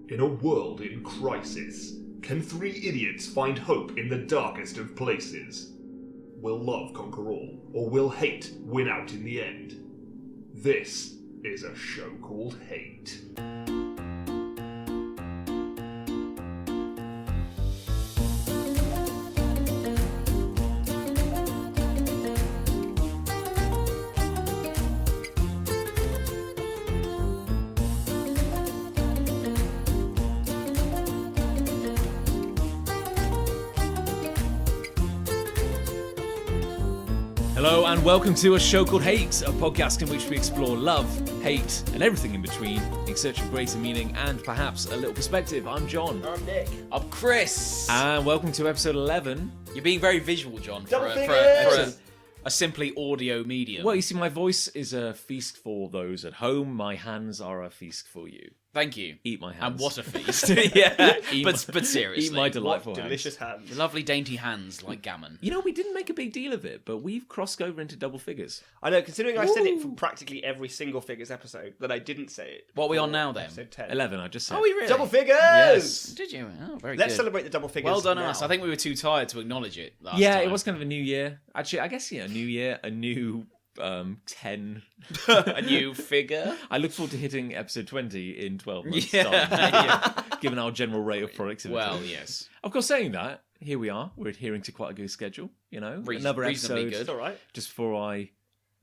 In a world in crisis, can three idiots find hope in the darkest of places? Will love conquer all, or will hate win out in the end? This is a show called Hate. Hello and welcome to A Show Called Hate, a podcast in which we explore love, hate, and everything in between in search of greater meaning and perhaps a little perspective. I'm John. I'm Nick. I'm Chris. And welcome to episode 11. You're being very visual, John, for Double a figures! simply audio medium. Well, you see, my voice is a feast for those at home. My hands are a feast for you. Thank you. Eat my hands. And what a feast. Yeah, but seriously. Eat my delightful What delicious hands. Lovely dainty hands like gammon. You know, we didn't make a big deal of it, but we've crossed over into double figures. I know, considering I said it from practically every single figures episode, that I didn't say it. What are we for on now, then? Episode 10. 11, I just said. Oh, we really? Double figures! Yes. Did you? Oh, very Let's good. celebrate the double figures. Well done, now. us. I think we were too tired to acknowledge it last Yeah, time. it was kind of a new year. Actually, I guess, a new year, a new 10. a new figure. I look forward to hitting episode 20 in 12 months' Yeah. time, given our general rate of productivity. Well, yes. Of course, saying that, here we are. We're adhering to quite a good schedule, another Reasonably episode good. It's all right. just before I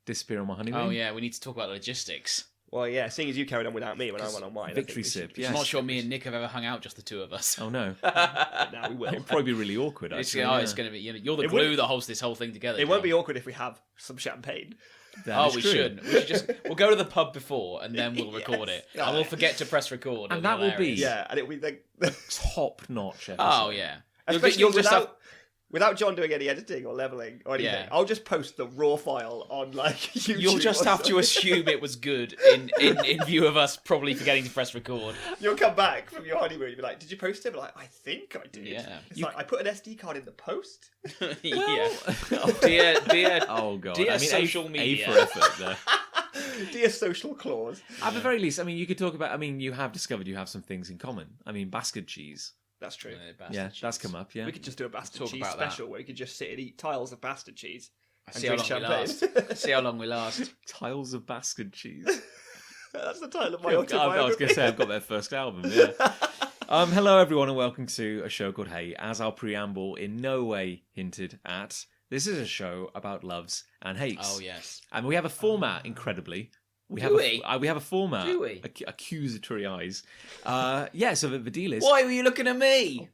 disappear on my honeymoon. Oh, yeah, we need to talk about logistics. Well, yeah, seeing as you carried on without me when I went on mine. I think Victory we sip, should- yes. I'm not sure me and Nick have ever hung out, just the two of us. Oh, no. Now we will. It'd probably be really awkward, It's, actually. it's going to be, you're the It glue wouldn't- that holds this whole thing together. It won't John. be awkward if we have some champagne. That is We true. should. We should just. We'll go to the pub before, and then we'll record Yes. it. And we'll forget to press record. And It'll that will be- hilarious. Yeah, and it'll be like... Top-notch episode. Oh yeah. Especially You'll just have. without John doing any editing or leveling or anything. Yeah. I'll just post the raw file on like YouTube. You'll just or have to something. assume it was good in view of us probably forgetting to press record. You'll come back from your honeymoon and be like, did you post it? I'm like, I think I did. Yeah. It's like, I put an SD card in the post. Yeah. Dear. Oh, God. Dear I mean, social A media. for effort there. Dear social clause. At the very least, I mean, you could talk about... you have discovered you have some things in common. I mean, bastard cheese. That's true. Yeah, that's come up, yeah. We could just do a bastard Talk cheese about that. special where you could just sit and eat tiles of bastard cheese. And See how drink long we champagne. last. See how long we last. Tiles of bastard cheese. That's the title of my I was autobiography. going to say, I've got their first album, yeah. Hello, everyone, and welcome to A Show Called Hey. As our preamble in no way hinted at, this is a show about loves and hates. Oh yes. And we have a format, incredibly. We Do have a format. Do we? Accusatory eyes. So the deal is... Why were you looking at me?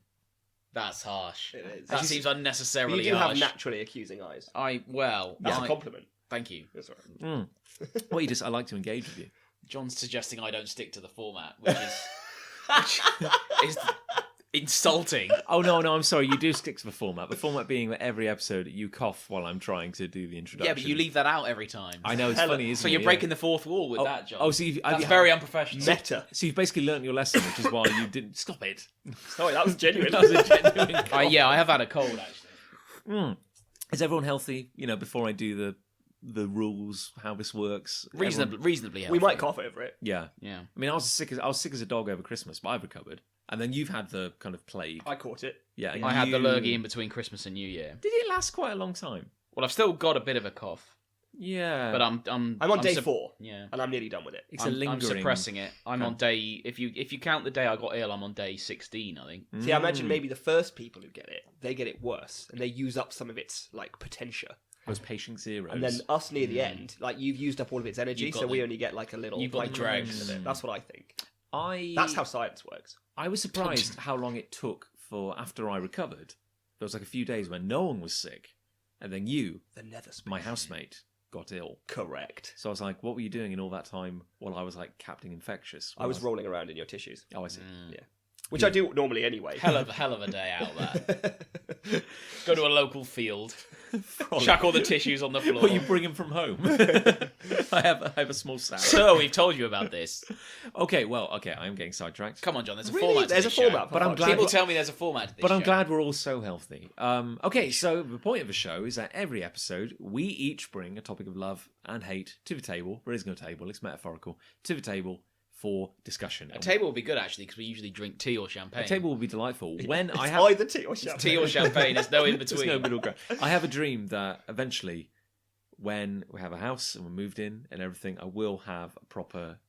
That's harsh. It is. That You seems But unnecessarily you do harsh. have naturally accusing eyes. That's That's a compliment. Thank you. That's all right. Well, I like to engage with you. John's suggesting I don't stick to the format, which is insulting. Oh, no, I'm sorry. You do stick to the format. The format being that every episode you cough while I'm trying to do the introduction. Yeah, but you leave that out every time. I know, it's Hell, funny, isn't So it? you're Yeah. breaking the fourth wall with that, John. Oh, so That's very unprofessional. Meta. So you've basically learnt your lesson, which is why you didn't... Stop it. Sorry, that was genuine. That was a genuine cough. Yeah, I have had a cold actually. Is everyone healthy? Before I do the rules, how this works. Reasonably healthy. We might cough over it. Yeah. Yeah. I mean, I was sick as a dog over Christmas, but I've recovered. And then you've had the kind of plague. I caught it. Yeah. and I had the you- lurgy in between Christmas and New Year. Did it last quite a long time? Well, I've still got a bit of a cough, Yeah. but I'm I'm on day 4, Yeah. and I'm nearly done with it. It's a I'm lingering... suppressing it. I'm on day. If you count the day I got ill, I'm on day 16. I think. See, I imagine maybe the first people who get it, they get it worse, and they use up some of its like potential. Those patient zeros. And then us near the end, like you've used up all of its energy, You've got so we the- only get like a little you've got the like, dregs. fraction of it. That's what I think. I... That's how science works. I was surprised how long it took for after I recovered. There was like a few days when no one was sick. And then you, The nether space. my housemate, got ill. Correct. So I was like, what were you doing in all that time while I was like Captain Infectious? I was rolling around in your tissues. Oh, I see. Yeah. Which I do normally anyway. Hell of a day out that. Go to a local field, chuck all the tissues on the floor. Well, you bring him from home. I have a small sack. So we've told you about this. Okay, I am getting sidetracked. Come on, John. There's a Really? format. To There's this a format, show. for but I'm fuck's glad- sake. People tell me there's a format to this But I'm show. glad we're all so healthy. Okay, so the point of the show is that every episode we each bring a topic of love and hate to the table. There is no table; it's metaphorical. To the table for discussion. A table would be good, actually, because we usually drink tea or champagne. A table will be delightful. When It's I have either tea or champagne. Tea or champagne, there's no in There's between. no middle ground. I have a dream that eventually, when we have a house and we're moved in and everything, I will have a proper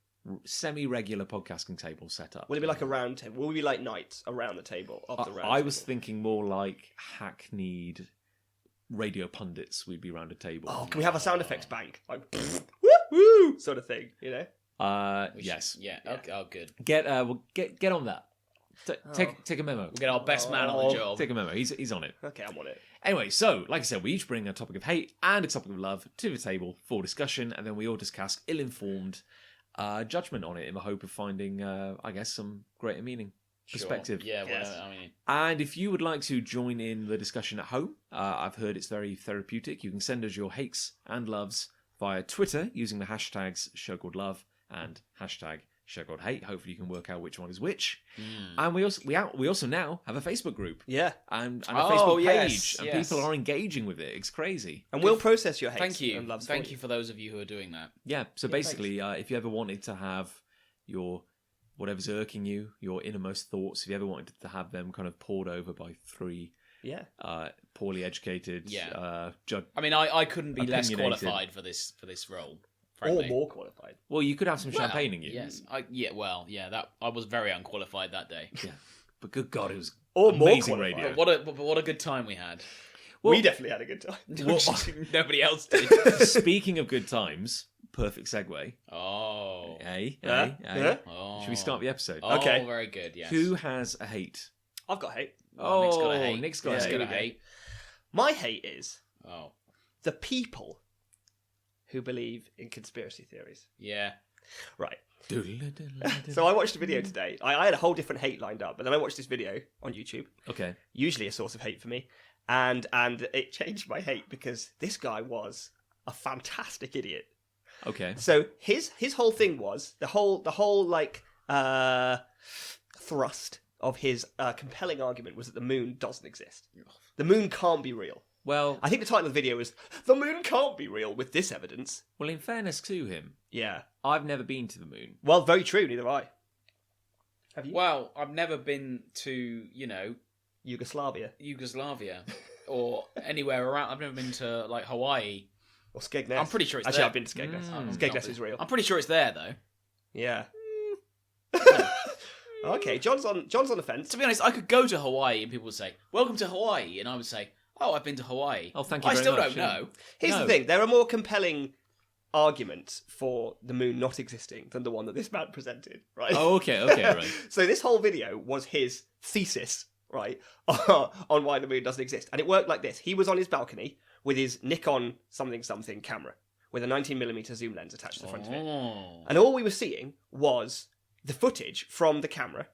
semi-regular podcasting table set up. Will it be like a round table? Will we be like knights around the table of the round I was table? thinking more like hackneyed radio pundits. We'd be around a table. Oh, can we have a sound effects bank? Like, woo, woo, sort of thing, you know? Yes. Yeah. Okay, oh, good. Get on that. Take a memo. We'll get our best man on the job. Take a memo. He's on it. Okay, I'm on it. Anyway, so like I said, we each bring a topic of hate and a topic of love to the table for discussion, and then we all just cast ill-informed judgment on it in the hope of finding, I guess, some greater meaning, perspective. Sure. Yeah, Yes. well, I mean, And if you would like to join in the discussion at home, I've heard it's very therapeutic. You can send us your hates and loves via Twitter using the hashtags #ShowCalledLove and #ShowCalledHate. Hopefully, you can work out which one is which. And we also now have a Facebook group Yeah. and a Oh, Facebook page, yes, and yes. people are engaging with it. It's crazy. And we'll process your hate. thank you. And loves Thank for you for those of you who are doing that. Yeah. So basically, if you ever wanted to have your whatever's irking you, your innermost thoughts, if you ever wanted to have them kind of poured over by three Yeah. poorly educated, judge. I mean, I couldn't be less Opinionated. qualified for this role. Or Frankly. more qualified. Well, you could have some Well, champagne in you. Yes. That I was very unqualified that day. Yeah. But good God, it was Or more amazing qualified. radio. But what a good time we had. Well- we definitely had a good time. Nobody else did. Speaking of good times, perfect segue. Oh. Yeah. Oh. Should we start the episode? Oh, Okay. very good. Yes. Who has a hate? I've got hate. Oh, Nick's got a hate. Nick's got Yeah, a Nick's hate. got a hate. My hate is Oh. the people who believe in conspiracy theories. Yeah. Right. Doodle-doodle-doodle. So I watched a video today. I had a whole different hate lined up, but then I watched this video on YouTube, Okay. usually a source of hate for me, and it changed my hate because this guy was a fantastic idiot. Okay. So his whole thing was the whole like thrust of his compelling argument was that the moon doesn't exist. The moon can't be real. Well, I think the title of the video is "The Moon Can't Be Real" with this evidence. in fairness to him, Yeah. I've never been to the moon. Well, very true. Neither have I. Have you? Well, I've never been to, Yugoslavia Yugoslavia or anywhere around. I've never been to, like, Hawaii. or Skegness? I'm pretty sure it's Actually, there. I've been to Skegness. Mm. Skegness is real. I'm pretty sure it's there, though. Yeah. Okay, John's on the fence. To be honest, I could go to Hawaii and people would say, "Welcome to Hawaii," and I would say, "Oh, I've been to Hawaii." Oh, thank you I very still much, don't yeah. know. Here's No. the thing: there are more compelling arguments for the moon not existing than the one that this man presented. Right? Oh, okay, right. So this whole video was his thesis, right, on why the moon doesn't exist, and it worked like this: he was on his balcony with his Nikon something camera with a 19mm zoom lens attached to the front of it. Oh. And all we were seeing was the footage from the camera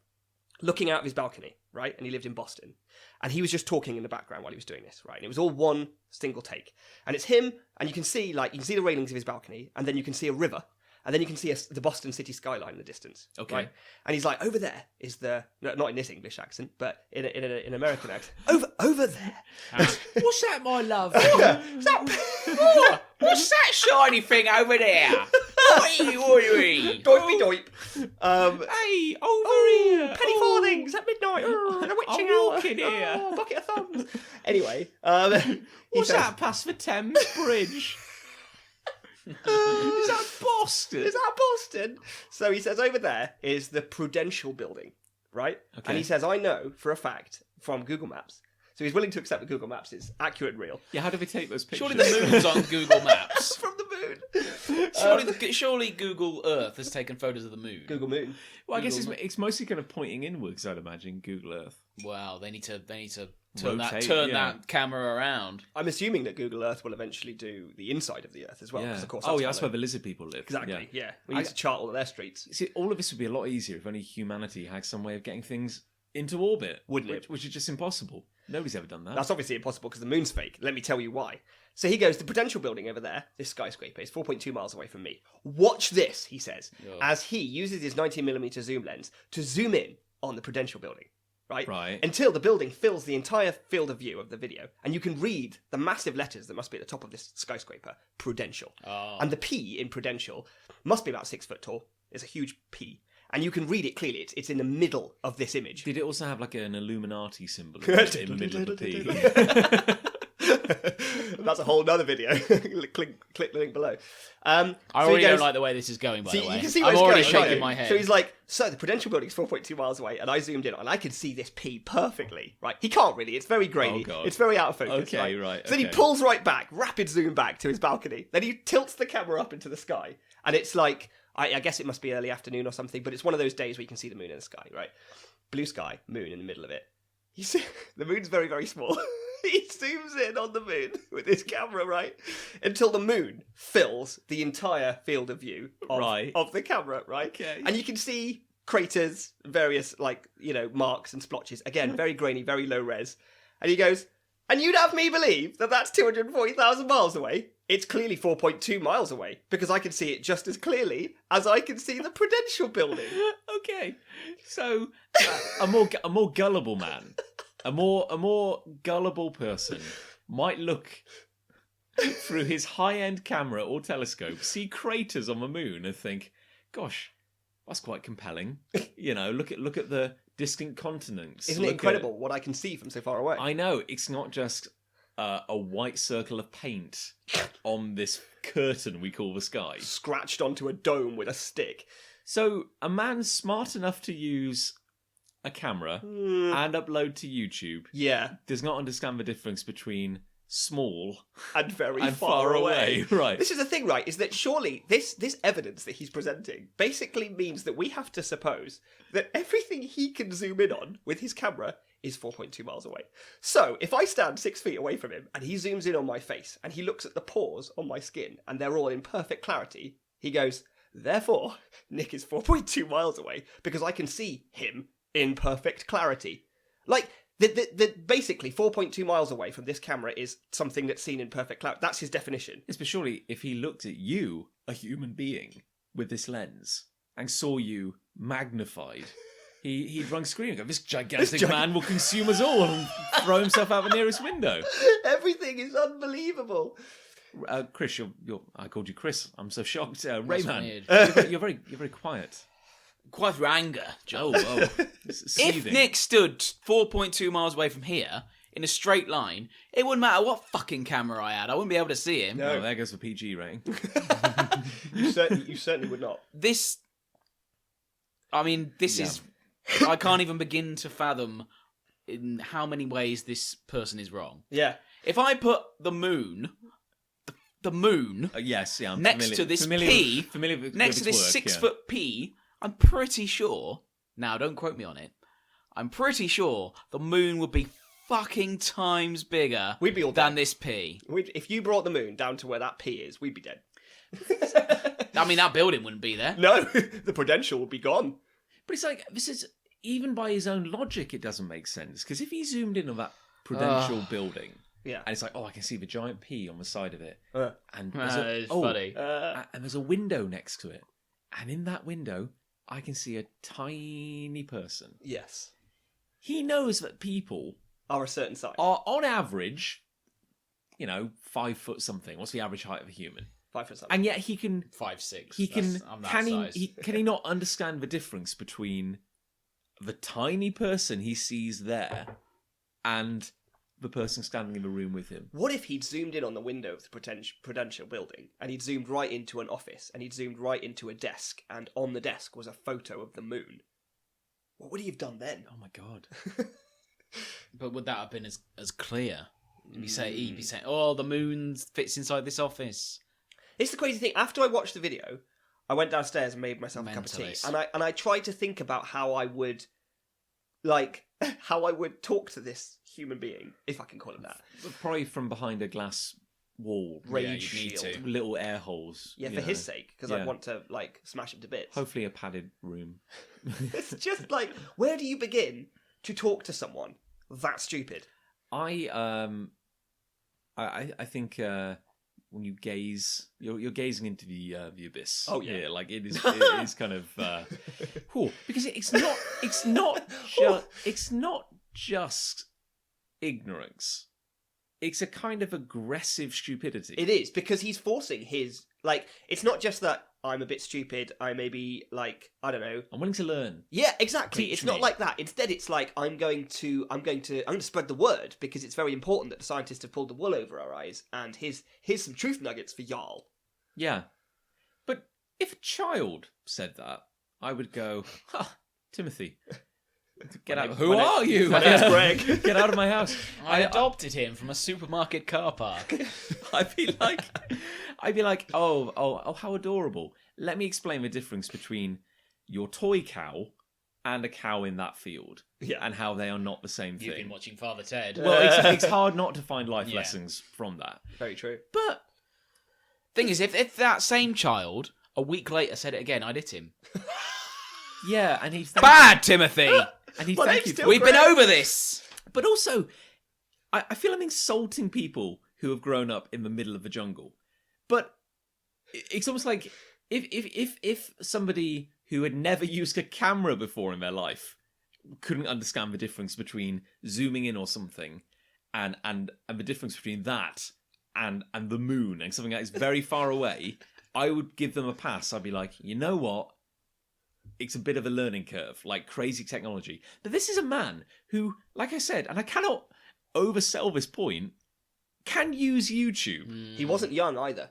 looking out of his balcony, right? And he lived in Boston. And he was just talking in the background while he was doing this, right? And it was all one single take. And it's him, and you can see the railings of his balcony, and then you can see a river, and then you can see the Boston city skyline in the distance. Okay. Right? And he's like, over there is the, no, not in this English accent, but in an American accent. Over there. What's that, my love? What's that shiny thing over there? Oi. Doipy doip. Hey, over here. Penny farthings at midnight. The witching I'm hour. walking here. Oh, bucket of thumbs. Anyway, he What's says, that past the Thames Bridge? Is that Boston? Is that Boston? So he says over there is the Prudential Building, right? Okay. And he says, I know for a fact from Google Maps. So he's willing to accept that Google Maps is accurate and real. Yeah, how do we take those pictures? Surely the moon's on Google Maps. From the moon. Surely Google Earth has taken photos of the moon. Google Moon. Well, I guess it's mostly kind of pointing inwards, I'd imagine, Google Earth. Wow, they need to turn Rotate, that camera around. I'm assuming that Google Earth will eventually do the inside of the Earth as well. Yeah. 'Cause of course Oh, that's yeah, that's how where the lizard people live. Exactly, yeah. We I- need to chart all of their streets. See, all of this would be a lot easier if only humanity had some way of getting things into orbit. Wouldn't it? Which is just impossible. Nobody's ever done that. That's obviously impossible because the moon's fake. Let me tell you why. So he goes, the Prudential Building over there, this skyscraper, is 4.2 miles away from me. Watch this, he says, as he uses his 19mm zoom lens to zoom in on the Prudential Building, right? Right. Until the building fills the entire field of view of the video. And you can read the massive letters that must be at the top of this skyscraper, Prudential. Oh. And the P in Prudential must be about 6 foot tall. It's a huge P. and you can read it clearly. It's in the middle of this image. Did it also have like an Illuminati symbol in the middle of the P? That's a whole nother video. click the link below. I already don't like the way this is going, by the way. You can see where I'm it's already going, shaking can't my you? head. So he's like, so the Prudential Building's 4.2 miles away, and I zoomed in, and I can see this P perfectly, right? He can't really. It's very grainy. Oh, God. It's very out of focus. Okay, right, So then he okay. pulls right back, rapid zoom back to his balcony. Then he tilts the camera up into the sky, and it's like, I guess it must be early afternoon or something, but it's one of those days where you can see the moon in the sky, right? Blue sky, moon in the middle of it. You see, the moon's very, very small. He zooms in on the moon with his camera, right? Until the moon fills the entire field of view of the camera, right? Okay. And you can see craters, various, marks and splotches. Again, very grainy, very low res. And he goes, and you'd have me believe that that's 240,000 miles away? It's clearly 4.2 miles away, because I can see it just as clearly as I can see the Prudential Building. Okay, so a more gullible man, a more gullible person might look through his high-end camera or telescope, see craters on the moon, and think, "Gosh, that's quite compelling." Look at the distant continents. Isn't it incredible what I can see from so far away? I know it's not just a white circle of paint on this curtain we call the sky. Scratched onto a dome with a stick. So a man smart enough to use a camera and upload to YouTube does not understand the difference between small and very and far away. Right. This is the thing, right, is that surely this evidence that he's presenting basically means that we have to suppose that everything he can zoom in on with his camera is 4.2 miles away. So, if I stand 6 feet away from him and he zooms in on my face and he looks at the pores on my skin and they're all in perfect clarity, he goes, therefore, Nick is 4.2 miles away because I can see him in perfect clarity. Like, basically 4.2 miles away from this camera is something that's seen in perfect clarity. That's his definition. Yes, but surely if he looked at you, a human being, with this lens and saw you magnified, he'd run screaming, go, this gigantic man will consume us all and throw himself out the nearest window. Everything is unbelievable. Chris, I called you Chris. I'm so shocked. That's Rayman, weird. you're very quiet. Quite through anger, Joe. Oh. If Nick stood 4.2 miles away from here in a straight line, it wouldn't matter what fucking camera I had. I wouldn't be able to see him. No, there goes the PG rating. You certainly would not. This is... I can't even begin to fathom in how many ways this person is wrong. Yeah. If I put the moon... The moon... yes, yeah. I'm next to this P... next to this 6 foot P... I'm pretty sure, now don't quote me on it, I'm pretty sure the moon would be fucking times bigger We'd be all than dead. this P. If you brought the moon down to where that P is, we'd be dead. I mean, that building wouldn't be there. No, the Prudential would be gone. But it's like, this is, even by his own logic, it doesn't make sense. Because if he zoomed in on that Prudential building, yeah, and it's like, oh, I can see the giant P on the side of it. And It's funny. And there's a window next to it. And in that window, I can see a tiny person. Yes. He knows that people are a certain size. are, on average, 5 foot something. What's the average height of a human? 5 foot something. And yet he can... 5'6". He can... I'm that Can size. can he not understand the difference between the tiny person he sees there and the person standing in the room with him? What if he'd zoomed in on the window of the Prudential building and he'd zoomed right into an office and he'd zoomed right into a desk and on the desk was a photo of the moon? What would he have done then? Oh my God. But would that have been as clear? He'd be saying, oh, the moon fits inside this office. It's the crazy thing. After I watched the video, I went downstairs and made myself a cup of tea. Mentalist. And I tried to think about how I would talk to this human being, if I can call him that. Probably from behind a glass wall. Rage you'd need shield. to. Little air holes. Yeah, for his sake, because I want to smash him to bits. Hopefully a padded room. It's just like, where do you begin to talk to someone that stupid? I think when you gaze, you're gazing into the abyss. Oh yeah, like it is kind of because it's not just ignorance. It's a kind of aggressive stupidity. It is, because he's forcing his, it's not just that I'm a bit stupid. I may be like, I don't know. I'm willing to learn. Yeah, exactly. Teach It's not me. like that. Instead, it's like I'm going to spread the word because it's very important that the scientists have pulled the wool over our eyes. And here's some truth nuggets for y'all. Yeah. But if a child said that, I would go, Timothy, get out. Who are you? My name's Greg. Get out of my house. I adopted him from a supermarket car park. I'd be like, oh, how adorable. Let me explain the difference between your toy cow and a cow in that field, and how they are not the same You've thing. been watching Father Ted. Well, it's hard not to find life lessons from that. Very true. But Thing is, if that same child a week later said it again, I'd hit him. yeah, and he's Bad, Timothy. and he'd My thank name's you. still We've been over this. But also, I feel I'm insulting people who have grown up in the middle of the jungle. But it's almost like if somebody who had never used a camera before in their life couldn't understand the difference between zooming in or something and the difference between that and the moon and something that is very far away, I would give them a pass. I'd be like, you know what? It's a bit of a learning curve, like crazy technology. But this is a man who, like I said, and I cannot oversell this point, can use YouTube. He wasn't young either.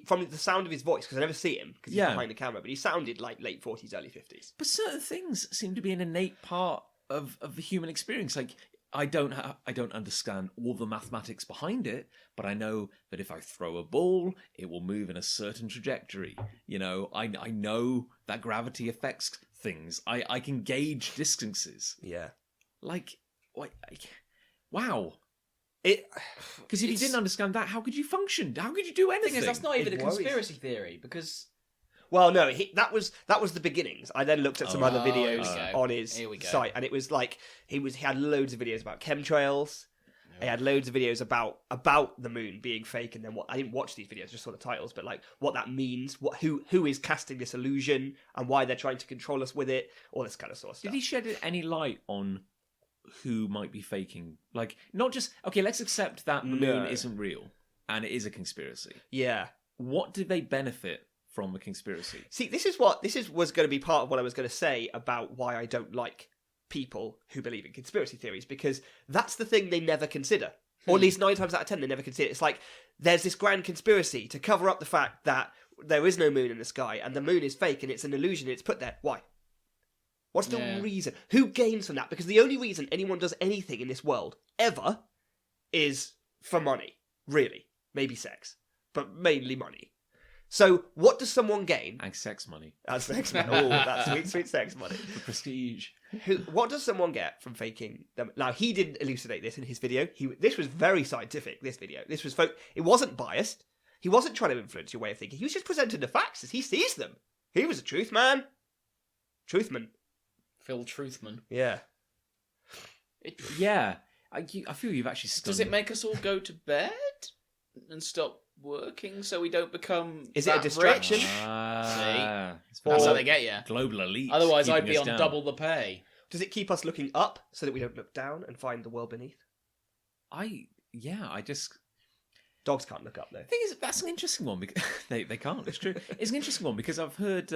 From the sound of his voice, because I never see him because he's behind the camera, but he sounded like late 40s, early 50s. But certain things seem to be an innate part of the human experience. Like, I don't understand all the mathematics behind it, but I know that if I throw a ball, it will move in a certain trajectory. You know, I know that gravity affects things. I can gauge distances. Yeah. Like, wow. Because if you It's- didn't understand that, how could you function? How could you do The anything? thing is, that's not even It a worries. conspiracy theory because Well, no, that was the beginnings. I then looked at some other videos here we go. on his Here we go. site, and it was like he had loads of videos about chemtrails. He had loads of videos about the moon being fake, and then I didn't watch these videos, just saw the titles, but like what that means, who is casting this illusion, and why they're trying to control us with it, all this kind of sort of stuff. Did he shed any light on who might be faking? Like, not just, okay, let's accept that the moon isn't real and it is a conspiracy. Yeah. What did they benefit from the conspiracy? See, this was going to be part of what I was going to say about why I don't like people who believe in conspiracy theories, because that's the thing they never consider. Or at least 9 times out of 10 they never consider. It's like there's this grand conspiracy to cover up the fact that there is no moon in the sky and the moon is fake and it's an illusion and it's put there. Why? What's the reason? Who gains from that? Because the only reason anyone does anything in this world, ever, is for money. Really. Maybe sex. But mainly money. So, what does someone gain? And sex money. That's sex money. Oh, that's sweet, sweet sex money. The prestige. What does someone get from faking them? Now, he didn't elucidate this in his video. This was very scientific, this video. This was it wasn't biased. He wasn't trying to influence your way of thinking. He was just presenting the facts as he sees them. He was a truth man. Truthman. Phil Truthman. Yeah. Yeah. I feel you've actually stunned. Does it make us all go to bed and stop working so we don't become Is it a that distraction? rich? It's That's for how they get you. global elite. Otherwise, keeping I'd be us on down. double the pay. Does it keep us looking up so that we don't look down and find the world beneath? I just... Dogs can't look up, though. The thing is, that's an interesting one because they can't. It's true. It's an interesting one because I've heard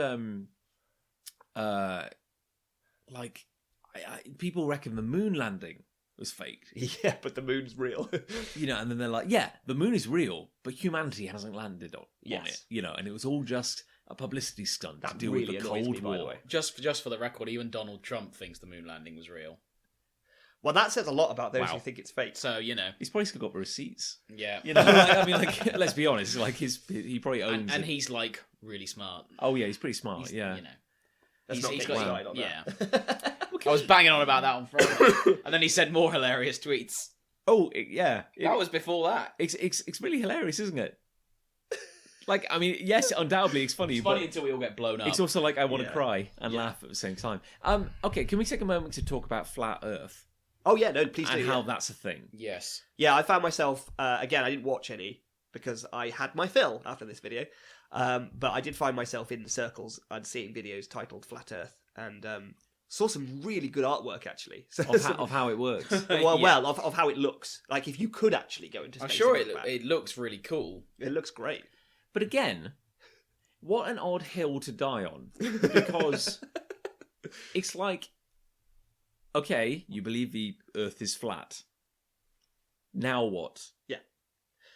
people reckon the moon landing was faked. Yeah, but the moon's real. You know, and then they're like, yeah, the moon is real, but humanity hasn't landed on Yes. it. You know, and it was all just a publicity stunt to That deal really with the annoys Cold me, by the War. way. Just for the record, even Donald Trump thinks the moon landing was real. Well, that says a lot about those Wow. who think it's fake. So, you know. He's probably still got the receipts. Yeah. You know, I mean, like, let's be honest, like he probably owns And it. he's, like, really smart. Oh yeah, he's pretty smart. He's, yeah. You know. Let's not he's get got- started on yeah. that. I was banging on about that on Friday. And then he said more hilarious tweets. Oh That was before that. It's really hilarious, isn't it? Like, I mean, yes, undoubtedly it's funny, It's but funny until we all get blown up. it's also like I want to Yeah. cry and laugh at the same time. Okay, can we take a moment to talk about flat Earth Oh, yeah, no, please do. and how Yeah. that's a thing? Yes. Yeah, I found myself, again, I didn't watch any because I had my fill after this video. But I did find myself in the circles and seeing videos titled Flat Earth and saw some really good artwork, actually. So, Of how it works. of how it looks. Like, if you could actually go into space. I'm sure and look back. it looks really cool. It looks great. But again, what an odd hill to die on. Because it's like, okay, you believe the Earth is flat. Now what? Yeah.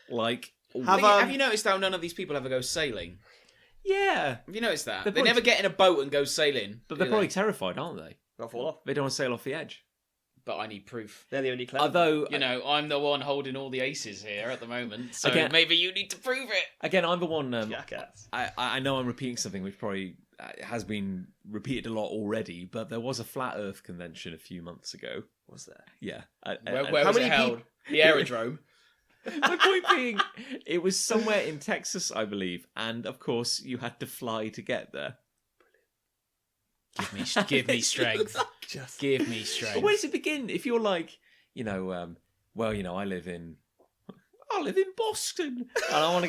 Like... Have you noticed how none of these people ever go sailing? Yeah. Have you noticed that? They're They never get in a boat and go sailing. But they're probably terrified, aren't they? They'll fall off. They don't want to sail off the edge. But I need proof. They're the only clever. Although... I'm the one holding all the aces here at the moment, so Again- maybe you need to prove it. Again, I'm the one... Jackass. I know I'm repeating something which probably has been repeated a lot already, but there was a Flat Earth convention a few months ago. Was there? Yeah. Where was it held? The aerodrome. My point being, it was somewhere in Texas, I believe, and of course you had to fly to get there. Give me strength. Give me But strength. where does it begin? If you're like, I live in Boston, and I want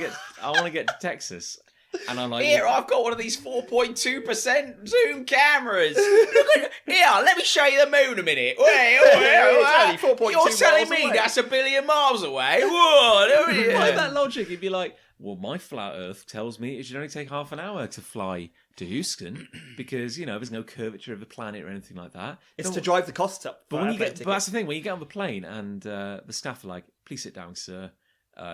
to get to Texas, and I'm like, Here, I've got one of these 4.2% zoom cameras. Look at here. Let me show you the moon a minute. It's only 4.2 You're telling miles me away. that's a billion miles away? Whoa! by that logic, you'd be like, well, my Flat Earth tells me it should only take half an hour to fly to Houston because there's no curvature of the planet or anything like that. It's to drive the costs up. But that's the thing. When you get on the plane and the staff are like, "Please sit down, sir.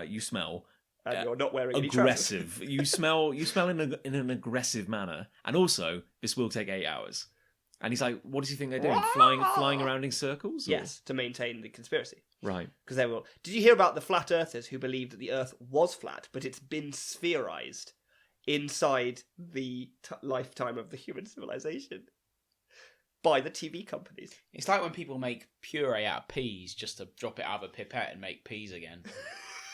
You smell and you're not wearing any trousers. aggressive. You smell in an aggressive manner, and also this will take 8 hours." And he's like, "What does he think they're doing? Flying around in circles?" Or? Yes, to maintain the conspiracy. Right. Because they will. Did you hear about the flat earthers who believe that the Earth was flat, but it's been spherized inside the lifetime of the human civilization by the TV companies? It's like when people make puree out of peas just to drop it out of a pipette and make peas again.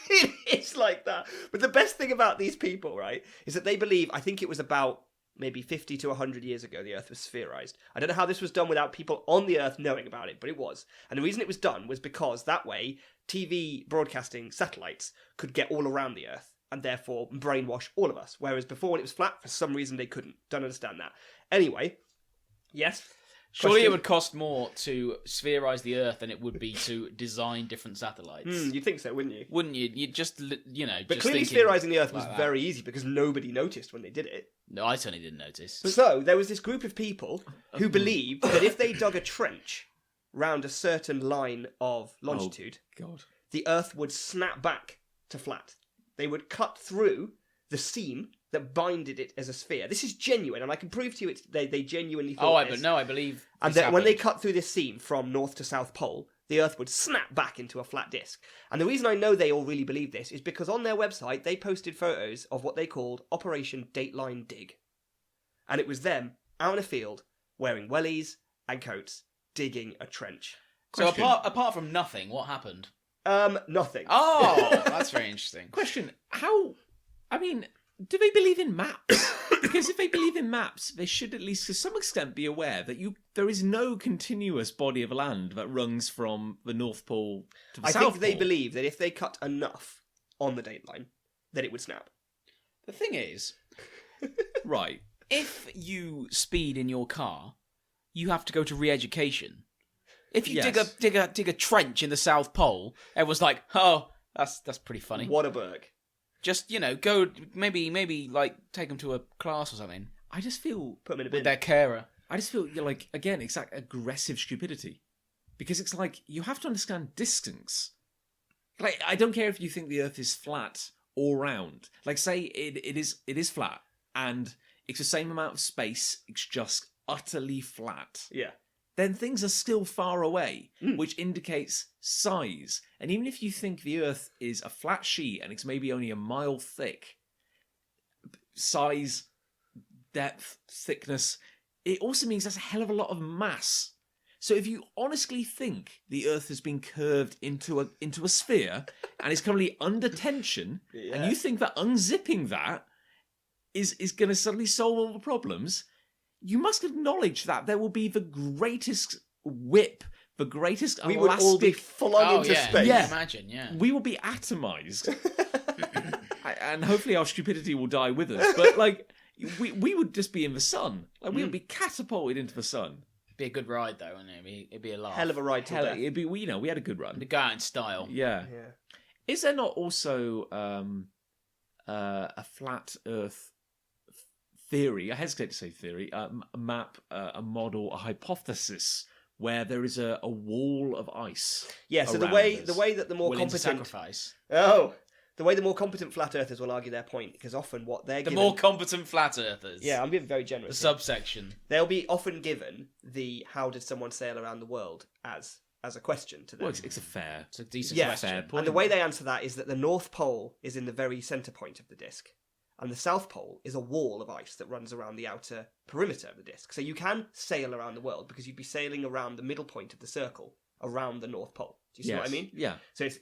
It's like that. But the best thing about these people, right, is that they believe, I think it was about maybe 50 to 100 years ago, the Earth was spherized. I don't know how this was done without people on the Earth knowing about it, but it was. And the reason it was done was because that way TV broadcasting satellites could get all around the Earth and therefore brainwash all of us. Whereas before, when it was flat, for some reason they couldn't. Don't understand that. Anyway, yes? Surely Question? it would cost more to spherize the Earth than it would be to design different satellites. You'd think so, wouldn't you? Wouldn't you? You'd just, But just clearly thinking spherizing the Earth was like that. very easy because nobody noticed when they did it. No, I certainly didn't notice. So there was this group of people who believed that if they dug a trench round a certain line of longitude, God. the Earth would snap back to flat. They would cut through the seam that binded it as a sphere. This is genuine, and I can prove to you they genuinely thought this. I believe. And this then when they happened. cut through this seam from North to South Pole, the Earth would snap back into a flat disk. And the reason I know they all really believe this is because on their website, they posted photos of what they called Operation Dateline Dig. And it was them out in a field, wearing wellies and coats, digging a trench. So Question. apart from nothing, what happened? Nothing. Oh, that's very interesting. Question: do they believe in maps? Because if they believe in maps, they should at least, to some extent, be aware that there is no continuous body of land that runs from the North Pole to the I South think they Pole. believe that if they cut enough on the dateline, then it would snap. The thing is, Right. if you speed in your car, you have to go to re-education. If you Yes. dig a trench in the South Pole, everyone's like, "Oh, that's pretty funny." Whataburg. Just go maybe like take them to a class or something I just feel Put them in a with bin. their carer. I just feel you're like, again, it's like aggressive stupidity. Because it's like, you have to understand distance. Like, I don't care if you think the Earth is flat or round. Like, say it is flat, and it's the same amount of space, it's just utterly flat. Yeah. Then things are still far away, which indicates size. And even if you think the Earth is a flat sheet and it's maybe only a mile thick, size, depth, thickness, it also means that's a hell of a lot of mass. So if you honestly think the Earth has been curved into a sphere and is currently under tension, and you think that unzipping that is going to suddenly solve all the problems, you must acknowledge that there will be the greatest whip, the greatest We elastic... would all be flung into space. Yeah. Imagine, yeah. We will be atomized. And hopefully our stupidity will die with us. But, like, we would just be in the sun. Like, we would be catapulted into the sun. It'd be a good ride though, wouldn't it? It'd be a laugh. Hell of a ride till Hell, death. it'd be, we had a good run. To go out in style. Yeah. Yeah. Is there not also a flat Earth theory, I hesitate to say theory, a map, a model, a hypothesis where there is a wall of ice. Yeah, so the around way us. that the more Willing to competent sacrifice. the way the more competent flat earthers will argue their point, because often what they're The given, more competent flat earthers. yeah, I'm being very The generous. subsection. They'll be often given the "how did someone sail around the world" as a question to them. Well, it's a fair. It's a decent Yeah. question. Fair point. And the way they answer that is that the North Pole is in the very centre point of the disc, and the South Pole is a wall of ice that runs around the outer perimeter of the disc. So you can sail around the world because you'd be sailing around the middle point of the circle, around the North Pole. Do you see what I mean? Yeah. So it's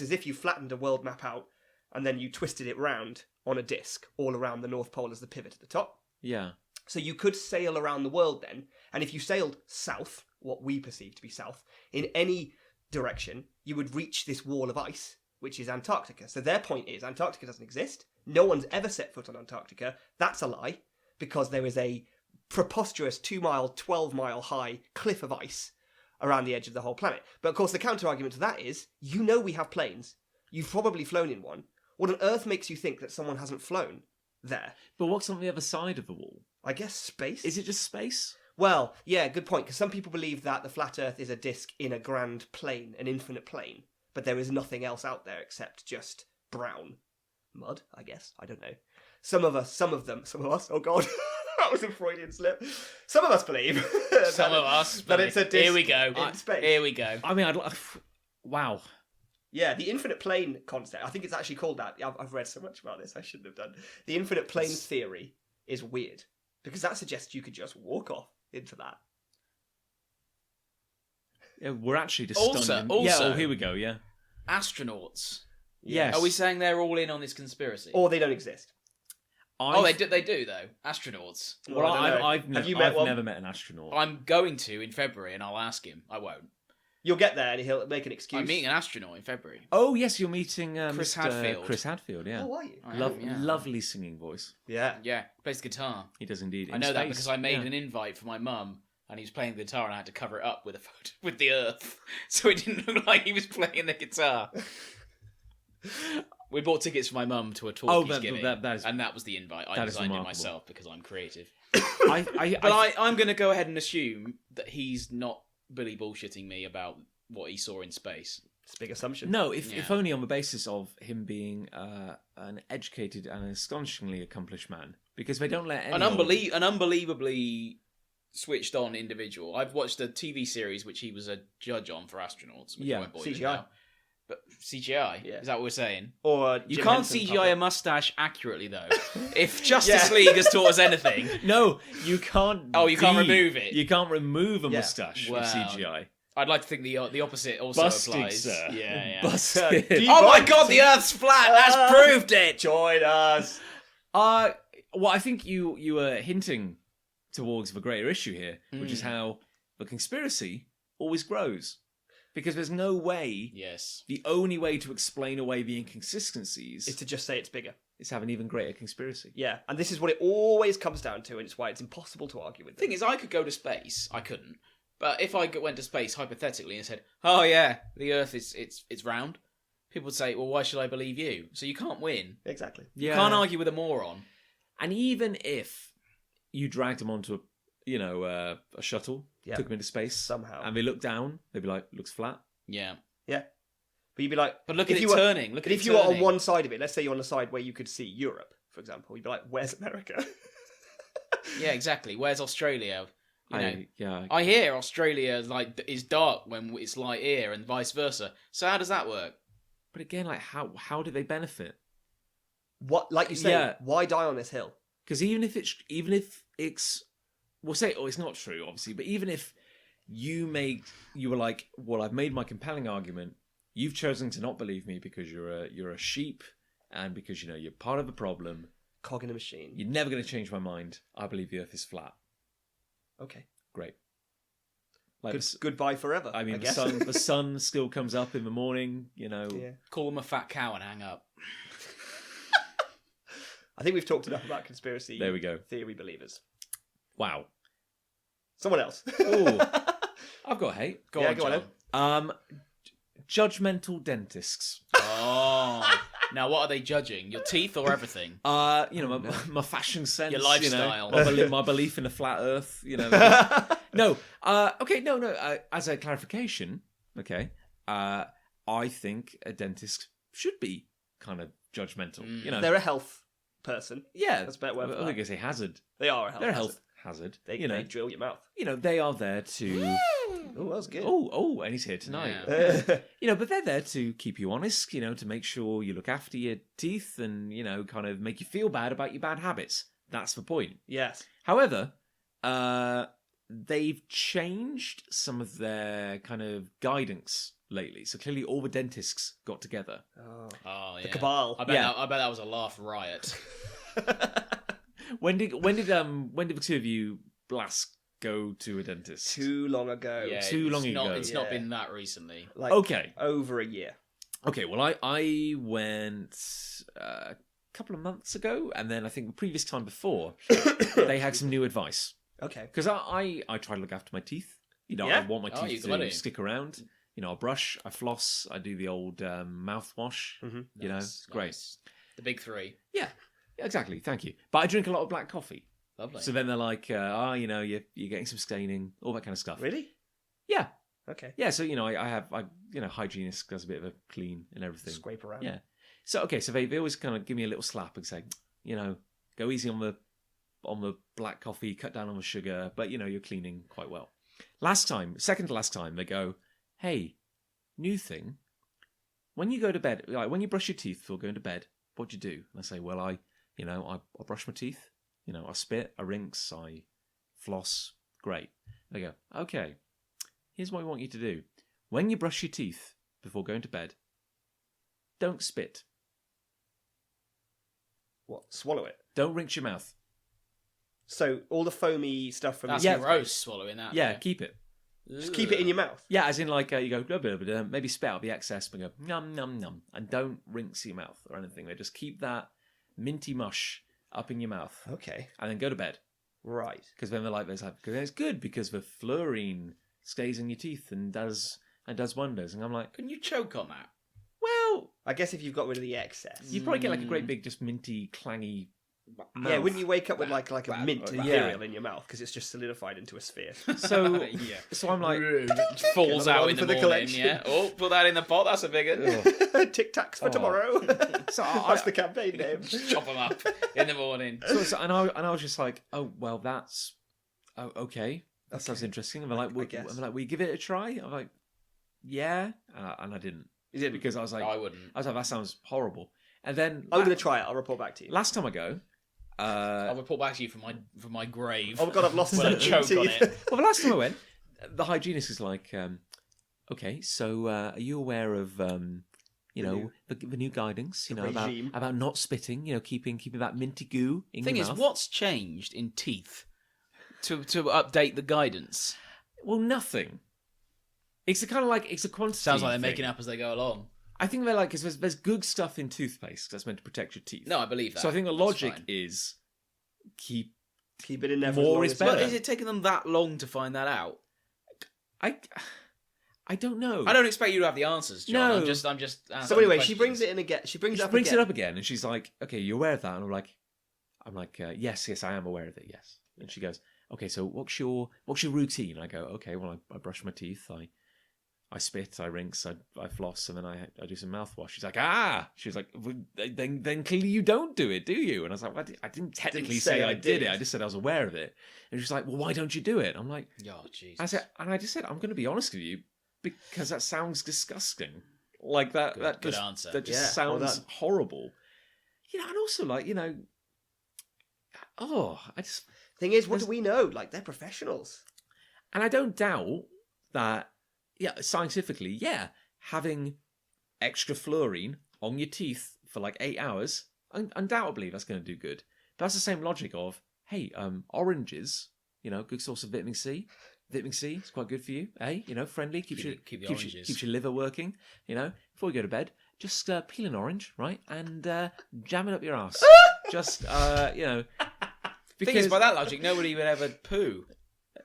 as if you flattened a world map out and then you twisted it round on a disc all around the North Pole as the pivot at the top. Yeah. So you could sail around the world then, and if you sailed south, what we perceive to be south, in any direction, you would reach this wall of ice, which is Antarctica. So their point is Antarctica doesn't exist. No one's ever set foot on Antarctica. That's a lie, because there is a preposterous 2-mile, 12-mile high cliff of ice around the edge of the whole planet. But of course, the counter-argument to that is, you know we have planes. You've probably flown in one. What on earth makes you think that someone hasn't flown there? But what's on the other side of the wall? I guess space? Is it just space? Well, yeah, good point, because some people believe that the flat Earth is a disk in a grand plane, an infinite plane, but there is nothing else out there except just brown mud, I guess. I don't know. Some of us, oh god, that was a Freudian slip. Some of us believe that it's a disk Here we go. in space. Here we go. I mean, wow. Yeah, the infinite plane concept, I think it's actually called that. I've read so much about this, I shouldn't have done. The infinite plane theory is weird, because that suggests you could just walk off into that. Yeah, we're actually just Also- stunned. also- yeah, here we go, yeah. Astronauts. Yes. Are we saying they're all in on this conspiracy? Or they don't exist. They do though. Astronauts. Well, I don't know. I've Have you met one? never met an astronaut. I'm going to in February, and I'll ask him. I won't. You'll get there and he'll make an excuse. I'm meeting an astronaut in February. Oh, yes, you're meeting Chris Mr. Hadfield. Chris Hadfield, yeah. Oh, are you? I am, yeah. Lovely singing voice. Yeah. Yeah, plays the guitar. He does indeed. I know that space, because I made yeah. an invite for my mum, and he was playing the guitar, and I had to cover it up with a photo with the Earth, so it didn't look like he was playing the guitar. We bought tickets for my mum to a talk he's giving, that is, and that was the invite. I that is designed it remarkable. myself because I'm creative. I'm going to go ahead and assume that he's not Billy bullshitting me about what he saw in space. It's a big assumption. No, if Yeah. only on the basis of him being an educated and astonishingly accomplished man, because they don't let any An unbelievably switched on individual. I've watched a TV series which he was a judge on for astronauts. Which Yeah, I won't bore you with CGI. now. But CGI? Yeah. Is that what we're saying? Or You Jim can't Henson CGI puppet. a mustache accurately, though. If Justice League has taught us anything... No, you can't. Oh, you can't remove it? You can't remove a Yeah. mustache Wow. with CGI. I'd like to think the opposite also Busted, applies. sir. Yeah. Busted. Do you Oh my mind- god, the Earth's flat! That's proved it! Join us. Well, I think you were hinting towards the greater issue here, which is how the conspiracy always grows. Because there's no way, Yes. the only way to explain away the inconsistencies Is to just say it's bigger. is have an even greater conspiracy. Yeah, and this is what it always comes down to, and it's why it's impossible to argue with The them. thing is, I could go to space. I couldn't. But if I went to space, hypothetically, and said, oh yeah, the Earth is it's round, people would say, well, why should I believe you? So you can't win. Exactly. You can't argue with a moron. And even if you dragged them onto a shuttle, Yeah. took them into space, Somehow. and they looked down, they'd be like, looks flat. Yeah. Yeah. But you'd be like... But look at if it you were- turning. Look But at if it you were on turning. one side of it, let's say you're on the side where you could see Europe, for example, you'd be like, where's America? Yeah, exactly. Where's Australia? You know, I I hear Australia is dark when it's light here, and vice versa. So how does that work? But again, like how do they benefit? What, like you say, Yeah. why die on this hill? Because even if it's we'll say, it's not true, obviously, but even if you were like, well, I've made my compelling argument, you've chosen to not believe me because you're a sheep, and because you're part of the problem. Cog in a machine. You're never going to change my mind. I believe the Earth is flat. Okay. Great. Like Goodbye forever. I mean, guess. the sun still comes up in the morning. Yeah. Call them a fat cow and hang up. I think we've talked enough about conspiracy There we go. theory believers. Wow. Someone else. Ooh. I've got hate. Go on John. then. Judgmental dentists. Oh. Now, what are they judging? Your teeth or everything? My fashion sense, Your lifestyle. my belief in a flat Earth. No. As a clarification, okay, I think a dentist should be kind of judgmental. They're a health person. Yeah, that's a better word for I that. think it's a hazard. They are a health. They're a hazard. health hazard. They drill your mouth. They are there to. Oh, that was good. Oh, and he's here tonight. Yeah. But they're there to keep you honest. To make sure you look after your teeth and kind of make you feel bad about your bad habits. That's the point. Yes. However, they've changed some of their kind of guidance lately. So clearly, all the dentists got together. Oh, yeah. The cabal. I bet that was a laugh riot. When did the two of you last go to a dentist? Too long ago. Yeah, Too long ago. It's not been that recently. Like, okay. Over a year. Okay, well, I went a couple of months ago, and then I think the previous time before, they had some new advice. Okay. Because I try to look after my teeth. I want my teeth to stick around. I brush, I floss, I do the old mouthwash. Mm-hmm. It's great. Nice. The big three. Yeah, exactly. Thank you. But I drink a lot of black coffee. Lovely. So then they're like, you're getting some staining, all that kind of stuff. Really? Yeah. Okay. Yeah, so, I have hygienist does a bit of a clean and everything. Scrape around. Yeah. So, okay, so they always kind of give me a little slap and say, go easy on the black coffee, cut down on the sugar, but, you're cleaning quite well. Second to last time, they go, hey, new thing, when you go to bed, like when you brush your teeth before going to bed, what do you do? And I say, well, I brush my teeth, I spit, I rinse, I floss, great. They go, okay, here's what we want you to do. When you brush your teeth before going to bed, don't spit. What? Swallow it? Don't rinse your mouth. So all the foamy stuff from That's the gross, swallowing that. Yeah, though. keep it. Just keep it in your mouth. Yeah, as in like you go blah, blah, blah, maybe spit out the excess, but go num num num, and don't rinse your mouth or anything. They just keep that minty mush up in your mouth, Okay. and then go to bed. Right. Because then they're like, because it's good because the fluorine stays in your teeth and does wonders. And I'm like, Can you choke on that? well, I guess if you've got rid of the excess. you probably get like a great big, just minty, clangy. Yeah, mouth. wouldn't you wake up with like a mint Yeah. imperial in your mouth because it's just solidified into a sphere? So, Yeah. so I'm like, Falls Another out one in the for the morning, collection. yeah. Oh, put that in the pot, that's a big one. Tic Tacs for Oh. tomorrow. So That's the campaign name. Chop them up in the morning. and I was just like, oh well, that's okay. That sounds interesting. And they're like, guess. will you give it a try? I'm like, yeah, and I didn't. You didn't? Because I was like, I wouldn't. I was like, that sounds horrible. And then I'm going to try it. I'll report back to you. last time I go, I'll report back to you from my grave. Oh my god, I've lost When I some choke on teeth. it. well, the last time I went, the hygienist is like, okay, so are you aware of the new guidance, regime. about not spitting, keeping that minty goo in Thing your is, mouth? what's changed in teeth to update the guidance? Well, nothing. It's a kind of like it's a quantity. Sounds like they're thing. making up as they go along. I think they're like, because there's good stuff in toothpaste that's meant to protect your teeth. No, I believe that. So I think the That's logic fine. is keep. Keep it in there for More as long is as better. But is it taking them that long to find that out? I don't know. I don't expect you to have the answers, John. No. I'm just asking So anyway, questions. she brings it in again. She brings it it up again, and she's like, "Okay, you're aware of that?" And I'm like, yes, I am aware of it. Yes. And she goes, "Okay, so what's your routine?" I go, "Okay, well, I brush my teeth, I spit, I rinse, I floss, and then I do some mouthwash." She's like, "Ah!" She was like, well, "Then clearly you don't do it, do you?" And I was like, well, "I didn't technically say I did it. I just said I was aware of it." And she's like, "Well, why don't you do it?" I'm like, Oh, Jesus. I just said, "I'm going to be honest with you because that sounds disgusting. Like that. Good just, answer. That just Yeah, well sounds done. horrible." And also I just. Thing is, what do we know? Like, they're professionals. And I don't doubt that, scientifically, having extra fluorine on your teeth for like 8 hours, undoubtedly that's going to do good. But that's the same logic of, hey, oranges, good source of vitamin C. Vitamin C is quite good for you, friendly, keeps your liver working, before you go to bed. Just peel an orange, right, and jam it up your ass. Just, Thing is, by that logic, nobody would ever poo.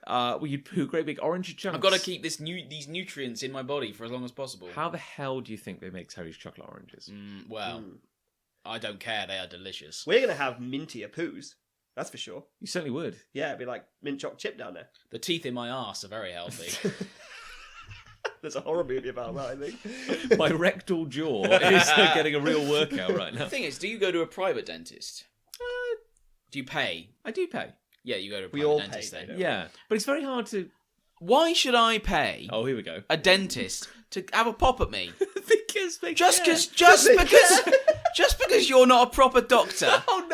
Well, you'd poo great big orange chunks. I've got to keep these nutrients in my body for as long as possible. How the hell do you think they make Terry's chocolate oranges? I don't care. They are delicious. We're going to have mintier poos. That's for sure. You certainly would. Yeah, it'd be like mint choc chip down there. The teeth in my arse are very healthy. There's a horror movie about that, I think. My rectal jaw is getting a real workout right now. The thing is, do you go to a private dentist? Do you pay? I do pay. Yeah, you go to a We private all dentist pay, then. don't Yeah, but it's very hard to... Why should I pay Oh, here we go. a dentist to have a pop at me? Because they Just care. because you're not a proper doctor. Oh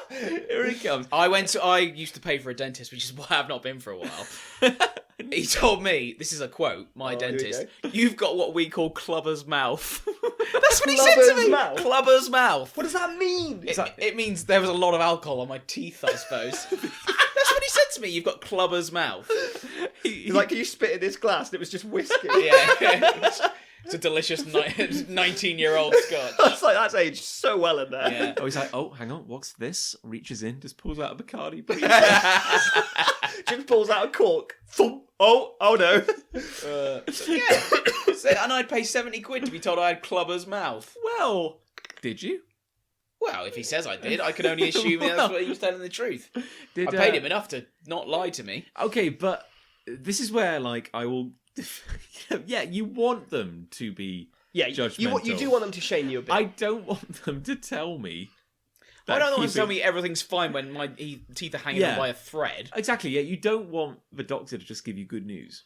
no! Here it comes. I used to pay for a dentist, which is why I've not been for a while. He told me, this is a quote, my here we dentist, go. you've got what we call clubber's mouth. That's what he said to Clubber's me. mouth? Clubber's mouth. What does that mean? It means there was a lot of alcohol on my teeth, I suppose. That's what he said to me, you've got clubber's mouth. He's like, can you spit in this glass? And it was just whiskey. Yeah. It's a delicious 19-year-old scotch. That's like, that's aged so well in there. Yeah. Oh, he's like, oh, hang on, what's this? Reaches in, just pulls out a Bacardi. Jim pulls out a cork. Thump. Oh no. And I'd pay 70 quid to be told I had clubber's mouth. Well, did you? Well, if he says I did, I can only assume that's what he was telling the truth. Did, I paid him enough to not lie to me. Okay, but this is where, like, I will... yeah, you want them to be Yeah, judgmental. you do want them to shame you a bit. I don't want them to tell me... I don't want to tell keeping- me everything's fine when my teeth are hanging Yeah. on by a thread. Exactly, yeah, you don't want the doctor to just give you good news.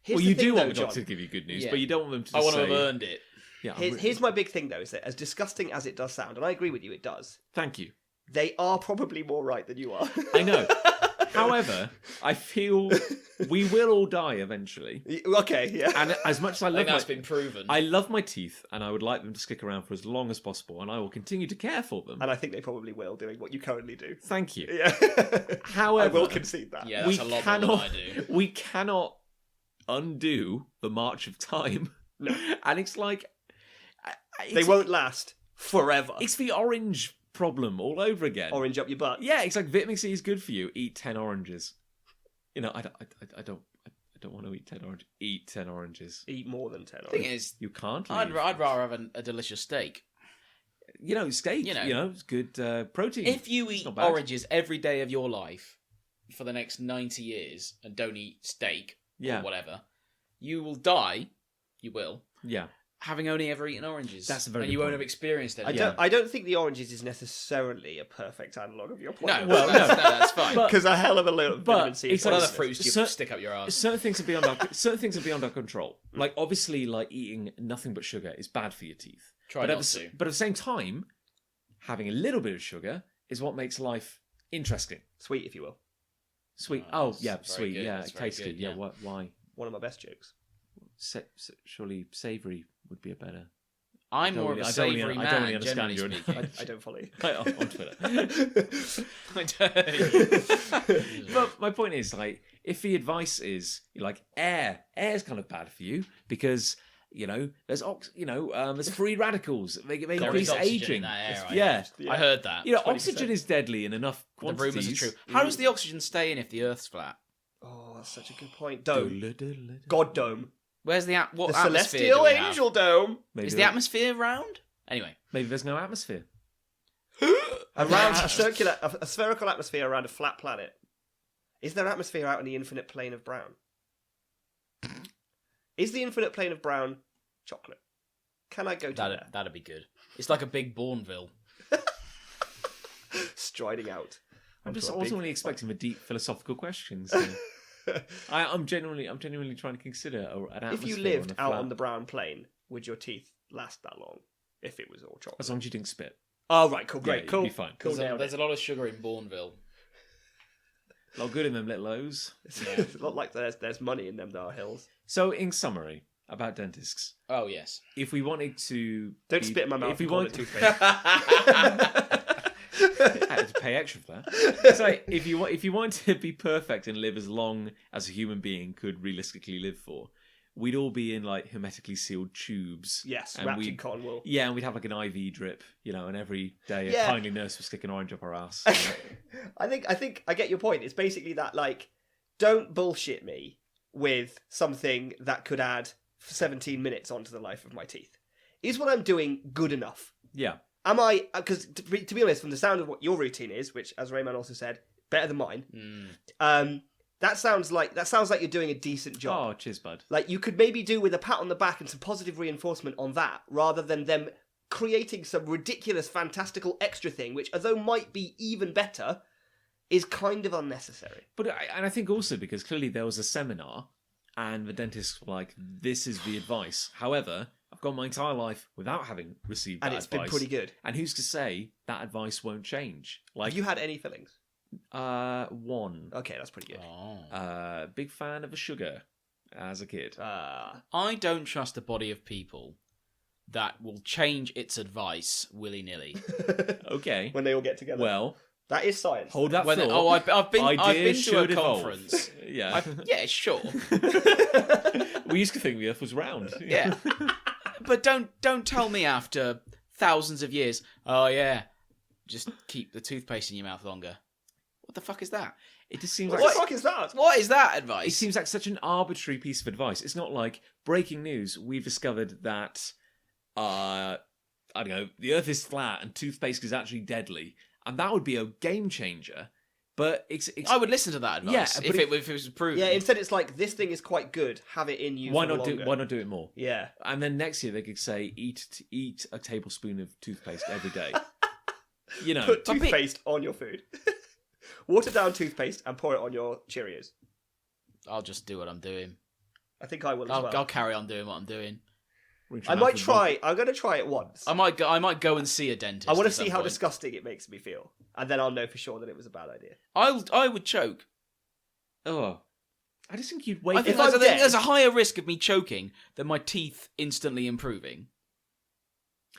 Here's Well, the you thing, do want though, the doctor John. to give you good news, Yeah. but you don't want them to I just want to say... have earned it. Yeah, Here's my big thing, though, is that as disgusting as it does sound, and I agree with you, it does, Thank you. they are probably more right than you are. I know. However, I feel we will all die eventually. Okay, yeah. And as much as I I love think my... that's been proven. I love my teeth, and I would like them to stick around for as long as possible, and I will continue to care for them. And I think they probably will, doing what you currently do. Thank you. Yeah. However, I will concede that. Yeah, that's a lot more than I do. we cannot undo the march of time. No. And it's like... They won't last forever. It's the orange problem all over again. Orange up your butt. Yeah, it's like vitamin C is good for you. Eat 10 oranges. You know, I don't want to eat 10 oranges. Eat 10 oranges. Eat more than 10 The thing oranges. is, You can't I'd leave. rather have a delicious steak. You know, steak, You know. it's good protein. If you It's eat not bad. oranges every day of your life for the next 90 years and don't eat steak Yeah. or whatever, you will die. You will. Yeah. Having only ever eaten oranges. That's a very and good you won't point. have experienced it. I don't think the oranges is necessarily a perfect analogue of your point. No, Well, well, that's fine. But- Because a hell of a lot of But vitamin C. it's what like- other fruits do you cer- stick up your ass? Certain things are beyond our control. Like, obviously, like eating nothing but sugar is bad for your teeth. Try not to. But at the same time, having a little bit of sugar is what makes life interesting. Sweet, if you will. Sweet. Oh, Oh, that's yeah, very sweet. good. Yeah, That's very tasty. good, Yeah. yeah. Why? One of my best jokes. Surely savoury would be a better. I'm more of a savoury man, I don't really understand generally your... speaking. I don't follow you. on Twitter. I don't. But my point is, like, if the advice is like air's kind of bad for you because there's free radicals. They There increase is oxygen aging. in that air, Yeah. I heard that. 20%. 20%. Oxygen is deadly in enough The quantities. rumours are true. How does the oxygen stay in if the Earth's flat? Oh, that's such a good point. Dome. Maybe God dome. Where's the what The atmosphere do celestial we have? angel dome. Is the atmosphere round? Anyway, Maybe there's no atmosphere. Around a spherical atmosphere around a flat planet. Is there atmosphere out in the infinite plane of brown? Is the infinite plane of brown chocolate? Can I go to there? that'd be good. It's like a big Bourneville. Striding out. I'm just onto a big- ultimately expecting the deep philosophical questions. I'm genuinely trying to consider an atmosphere. If you lived on a out flat- on the brown plane, would your teeth last that long? If it was all chocolate. as long as you didn't spit. Oh, right, cool, great, Yeah, cool. you'd be fine. Cool, There's a lot of sugar in Bourneville. A lot good in them little O's. It's not like there's money in them there hills. So, in summary, about dentists, Oh yes. if we wanted to... Don't spit in my mouth If we and call wanted it toothpaste. I had to pay extra for that. It's like, if you wanted to be perfect and live as long as a human being could realistically live for, we'd all be in like hermetically sealed tubes. Yes, and wrapped in we'd- cotton wool. Yeah, and we'd have like an IV drip, and every day Yeah. a kindly nurse would stick an orange up our ass. I think I get your point. It's basically that, like, don't bullshit me with something that could add 17 minutes onto the life of my teeth. Is what I'm doing good enough? Yeah. am I? Because to be honest, from the sound of what your routine is, which, as Rayman also said, better than mine. That sounds like you're doing a decent job. Oh, cheers, bud. Like you could maybe do with a pat on the back and some positive reinforcement on that, rather than them creating some ridiculous, fantastical extra thing, which, although might be even better, is kind of unnecessary. But I think also because clearly there was a seminar, and the dentist was like, "This is the advice." However, I've gone my entire life without having received that advice, and it's been pretty good. And who's to say that advice won't change? Like, have you had any fillings? One. Okay, that's pretty good. Oh. Big fan of a sugar as a kid. I don't trust a body of people that will change its advice willy-nilly. Okay. When they all get together. Well, that is science. Hold that thought. I've been to a should conference. Yeah. Yeah, sure. We used to think the Earth was round. Yeah. But don't tell me after thousands of years, oh yeah, just keep the toothpaste in your mouth longer. What the fuck is that? It just seems What like the fuck is that? What is that advice? it seems like such an arbitrary piece of advice. It's not like breaking news. We've discovered that I don't know, the Earth is flat and toothpaste is actually deadly, and that would be a game changer. But it's I would listen to that advice Yeah, but if it was proven. Yeah, instead it's like, this thing is quite good. Have it in you. why for not longer. why not do it more? Yeah. And then next year they could say eat a tablespoon of toothpaste every day. You know, Put toothpaste on your food. Water down toothpaste and pour it on your Cheerios. I'll just do what I'm doing. I think I will as well. I'll carry on doing what I'm doing. I might try. I'm going to try it once. I might go and see a dentist. I want to at some see how point. disgusting it makes me feel, and then I'll know for sure that it was a bad idea. I would choke. Oh, I just think you'd I wait. think I'm dead- there's a higher risk of me choking than my teeth instantly improving.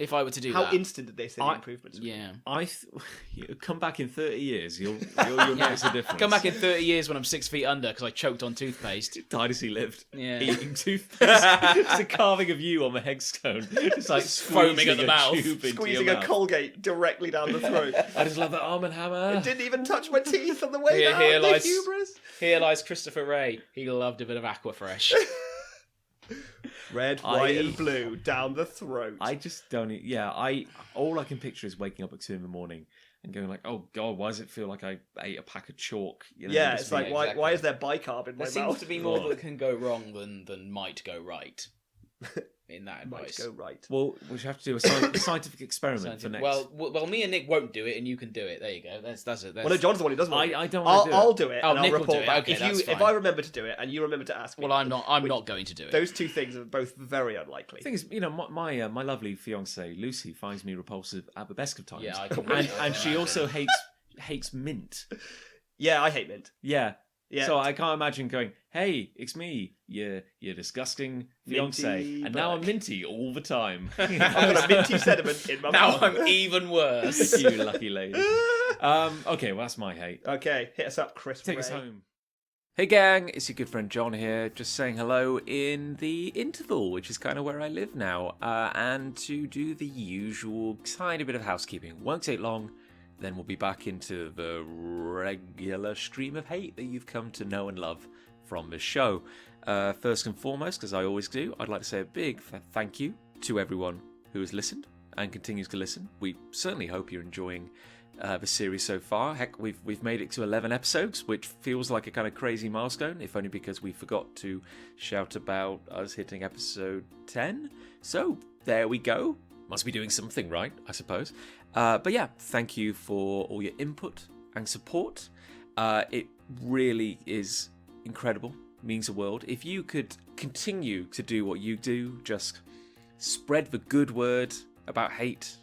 If I were to do How that. instant did they say the improvements? Were? Yeah. You come back in 30 years, you'll notice a difference. Come back in 30 years when I'm 6 feet under because I choked on toothpaste. Died as he lived. Yeah. Eating toothpaste. It's a carving of you on the headstone. It's like Foaming at the squeezing a mouth. tube into Squeezing your a mouth. Colgate directly down the throat. I just love that Arm & Hammer. It didn't even touch my teeth on the way Here- down. here The lies- hubris. Here lies Christopher Ray. He loved a bit of Aquafresh. Red, white, and blue down the throat. I just don't. All I can picture is waking up at 2 a.m. and going like, "Oh God, why does it feel like I ate a pack of chalk?" You know, yeah, just it's like, being- why exactly. why is there bicarb in my There seems mouth? to be more that can go wrong than might go right in that Might advice. go right. Well, we should have to do a scientific experiment for next. Well, me and Nick won't do it, and you can do it. There you go. That's it. Well, no, John's the one who doesn't want to. I don't want to do it. I'll do it, Oh, and Nick I'll will do report it. back. Okay, if that's if fine. I remember to do it, and you remember to ask me. Well, I'm not going to do it. Those two things are both very unlikely. The thing is, my lovely fiancée Lucy finds me repulsive at the best of times. Yeah, I completely and she imagine. also hates mint. Yeah, I hate mint. Yeah. Yeah. So I can't imagine going, "Hey, it's me, your disgusting fiance," Minty and now I'm black. minty all the time. I've got a minty sediment in my Now mouth. I'm even worse. You lucky lady. Okay, well that's my hate. Okay, hit us up, Chris. Take us Ray. home. Hey gang, it's your good friend John here, just saying hello in the interval, which is kind of where I live now, and to do the usual tiny bit of housekeeping. Won't take long, then we'll be back into the regular stream of hate that you've come to know and love from this show. First and foremost, as I always do, I'd like to say a big thank you to everyone who has listened and continues to listen. We certainly hope you're enjoying the series so far. Heck, we've made it to 11 episodes, which feels like a kind of crazy milestone, if only because we forgot to shout about us hitting episode 10. So there we go. Must be doing something right, I suppose. But yeah, thank you for all your input and support. It really is incredible, means the world. If you could continue to do what you do, just spread the good word about hate.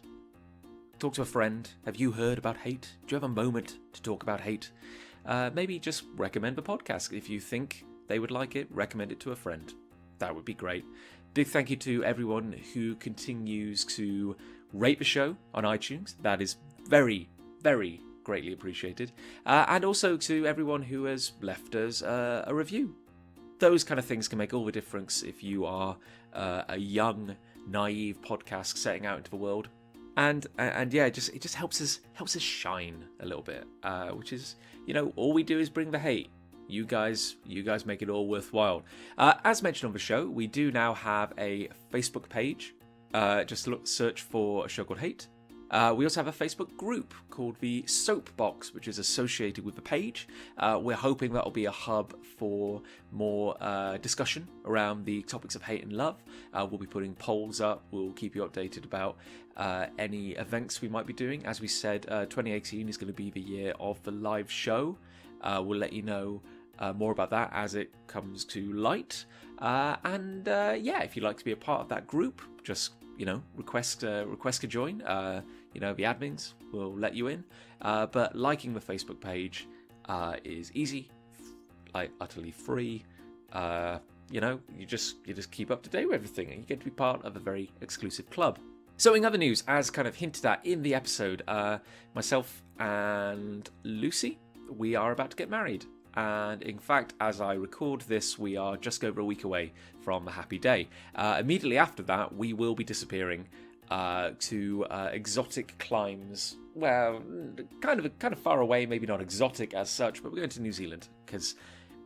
Talk to a friend. Have you heard about hate? Do you have a moment to talk about hate? Maybe just recommend the podcast. If you think they would like it, recommend it to a friend. That would be great. Big thank you to everyone who continues to rate the show on iTunes. That is very, very greatly appreciated. And also to everyone who has left us a review. Those kind of things can make all the difference if you are a young, naive podcast setting out into the world. And yeah, it just helps us shine a little bit, which is, all we do is bring the hate. You guys make it all worthwhile. As mentioned on the show, we do now have a Facebook page. Just search for A Show Called Hate. We also have a Facebook group called the Soapbox, which is associated with the page. We're hoping that will be a hub for more discussion around the topics of hate and love. We'll be putting polls up. We'll keep you updated about any events we might be doing. As we said, 2018 is going to be the year of the live show. We'll let you know more about that as it comes to light. If you'd like to be a part of that group, just request to join. The admins will let you in. But liking the Facebook page is easy, utterly free. You just keep up to date with everything, and you get to be part of a very exclusive club. So in other news, as kind of hinted at in the episode, myself and Lucy, we are about to get married. And in fact, as I record this, we are just over a week away from the happy day. Immediately after that, we will be disappearing to exotic climes. Well, kind of far away, maybe not exotic as such, but we're going to New Zealand because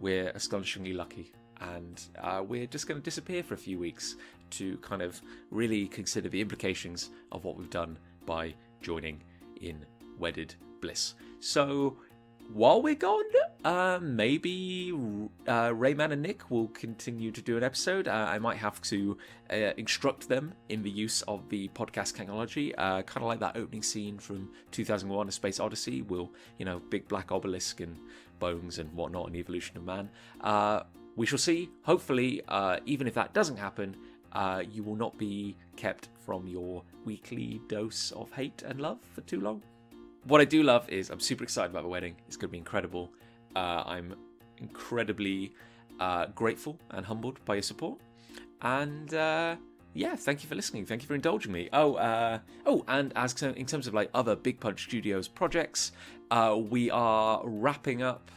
we're astonishingly lucky. And we're just going to disappear for a few weeks to kind of really consider the implications of what we've done by joining in wedded bliss. So while we're gone, maybe Rayman and Nick will continue to do an episode. I might have to instruct them in the use of the podcast technology, kind of like that opening scene from 2001: A Space Odyssey. Big black obelisk and bones and whatnot, and the evolution of man. We shall see. Hopefully, even if that doesn't happen, you will not be kept from your weekly dose of hate and love for too long. What I do love is I'm super excited about the wedding. It's going to be incredible. I'm incredibly grateful and humbled by your support. And thank you for listening. Thank you for indulging me. And as in terms of other Big Punch Studios projects, we are wrapping up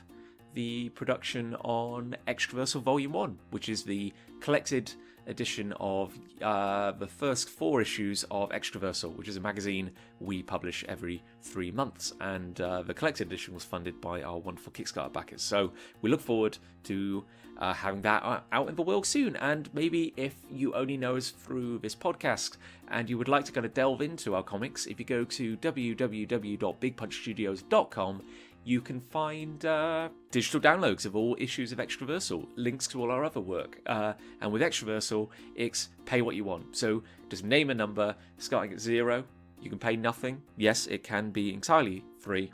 the production on Extraversal Volume 1, which is the collected edition of the first 4 issues of Extraversal, which is a magazine we publish every 3 months. And the collected edition was funded by our wonderful Kickstarter backers. So we look forward to having that out in the world soon. And maybe if you only know us through this podcast and you would like to kind of delve into our comics, if you go to www.bigpunchstudios.com, you can find digital downloads of all issues of Extraversal, links to all our other work. And with Extraversal, it's pay what you want. So just name a number, starting at 0. You can pay nothing. Yes, it can be entirely free.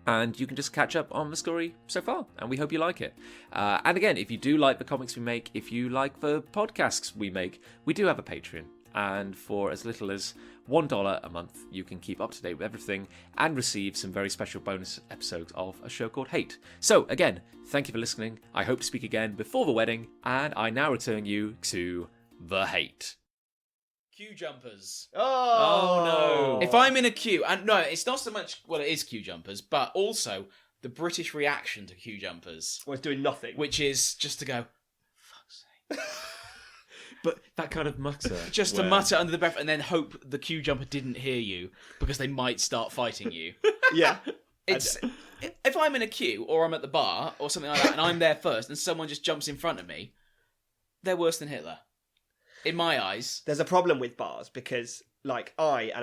And you can just catch up on the story so far. And we hope you like it. And again, if you do like the comics we make, if you like the podcasts we make, we do have a Patreon. And for as little as $1 a month, you can keep up to date with everything and receive some very special bonus episodes of a show called Hate. So again, thank you for listening. I hope to speak again before the wedding, and I now return you to the hate. Queue jumpers. Oh no. If I'm in a queue, and no, it's not so much, well, it is queue jumpers, but also the British reaction to queue jumpers. Well, it's doing nothing. Which is just to go, fuck's sake. But that kind of mutter. Just to mutter under the breath and then hope the queue jumper didn't hear you because they might start fighting you. Yeah. It's if I'm in a queue or I'm at the bar or something like that and I'm there first and someone just jumps in front of me, they're worse than Hitler. In my eyes. There's a problem with bars because, I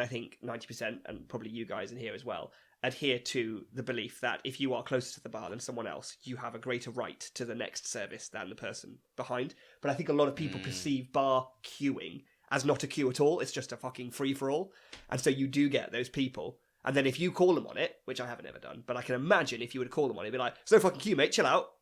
think 90%, and probably you guys in here as well, adhere to the belief that if you are closer to the bar than someone else, you have a greater right to the next service than the person behind. But I think a lot of people perceive bar queuing as not a queue at all. It's just a fucking free-for-all. And so you do get those people. And then if you call them on it, which I haven't ever done, but I can imagine if you would call them on it, be like, "It's no fucking queue, mate, chill out."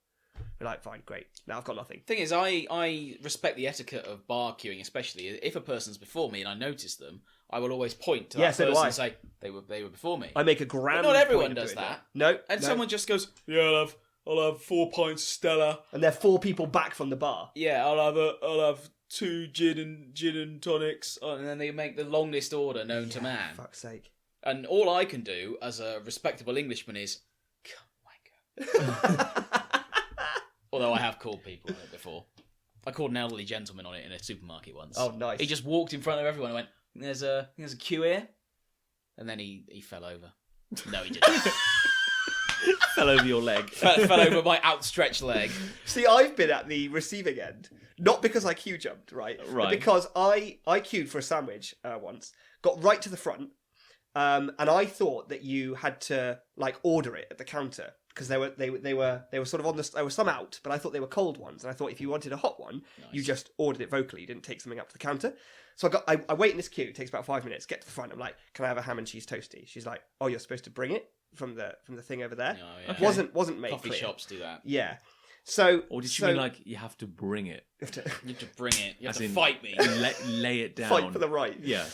Be like, "Fine, great. Now I've got nothing." Thing is, I respect the etiquette of bar queuing, especially if a person's before me and I notice them. I will always point to that person and say, they were before me. I make a grand But not everyone point of does doing that. No. And someone just goes, "Yeah, I'll have 4 pints of Stella." And they're 4 people back from the bar. Yeah, I'll have 2 gin and tonics. And then they make the longest order known to man. For fuck's sake. And all I can do as a respectable Englishman is, "Come wanker." Although I have called people on it before. I called an elderly gentleman on it in a supermarket once. Oh, nice. He just walked in front of everyone and went, there's a queue here. And then he fell over. No, he didn't. Fell over your leg. fell over my outstretched leg. See, I've been at the receiving end. Not because I queue jumped, right? But because I queued for a sandwich once, got right to the front, and I thought that you had to like order it at the counter because they were sort of on the. There were some out, but I thought they were cold ones, and I thought if you wanted a hot one, you just ordered it vocally. You didn't take something up to the counter. So I wait in this queue. It takes about 5 minutes. Get to the front. I'm like, can I have a ham and cheese toastie? She's like, oh, you're supposed to bring it from the thing over there. Oh, yeah. Okay. Wasn't made Coffee clear. shops do that. Yeah. So, or did you mean like you have to bring it? You have to bring it. You have As to in, fight me. Lay it down. fight for the right. Yeah.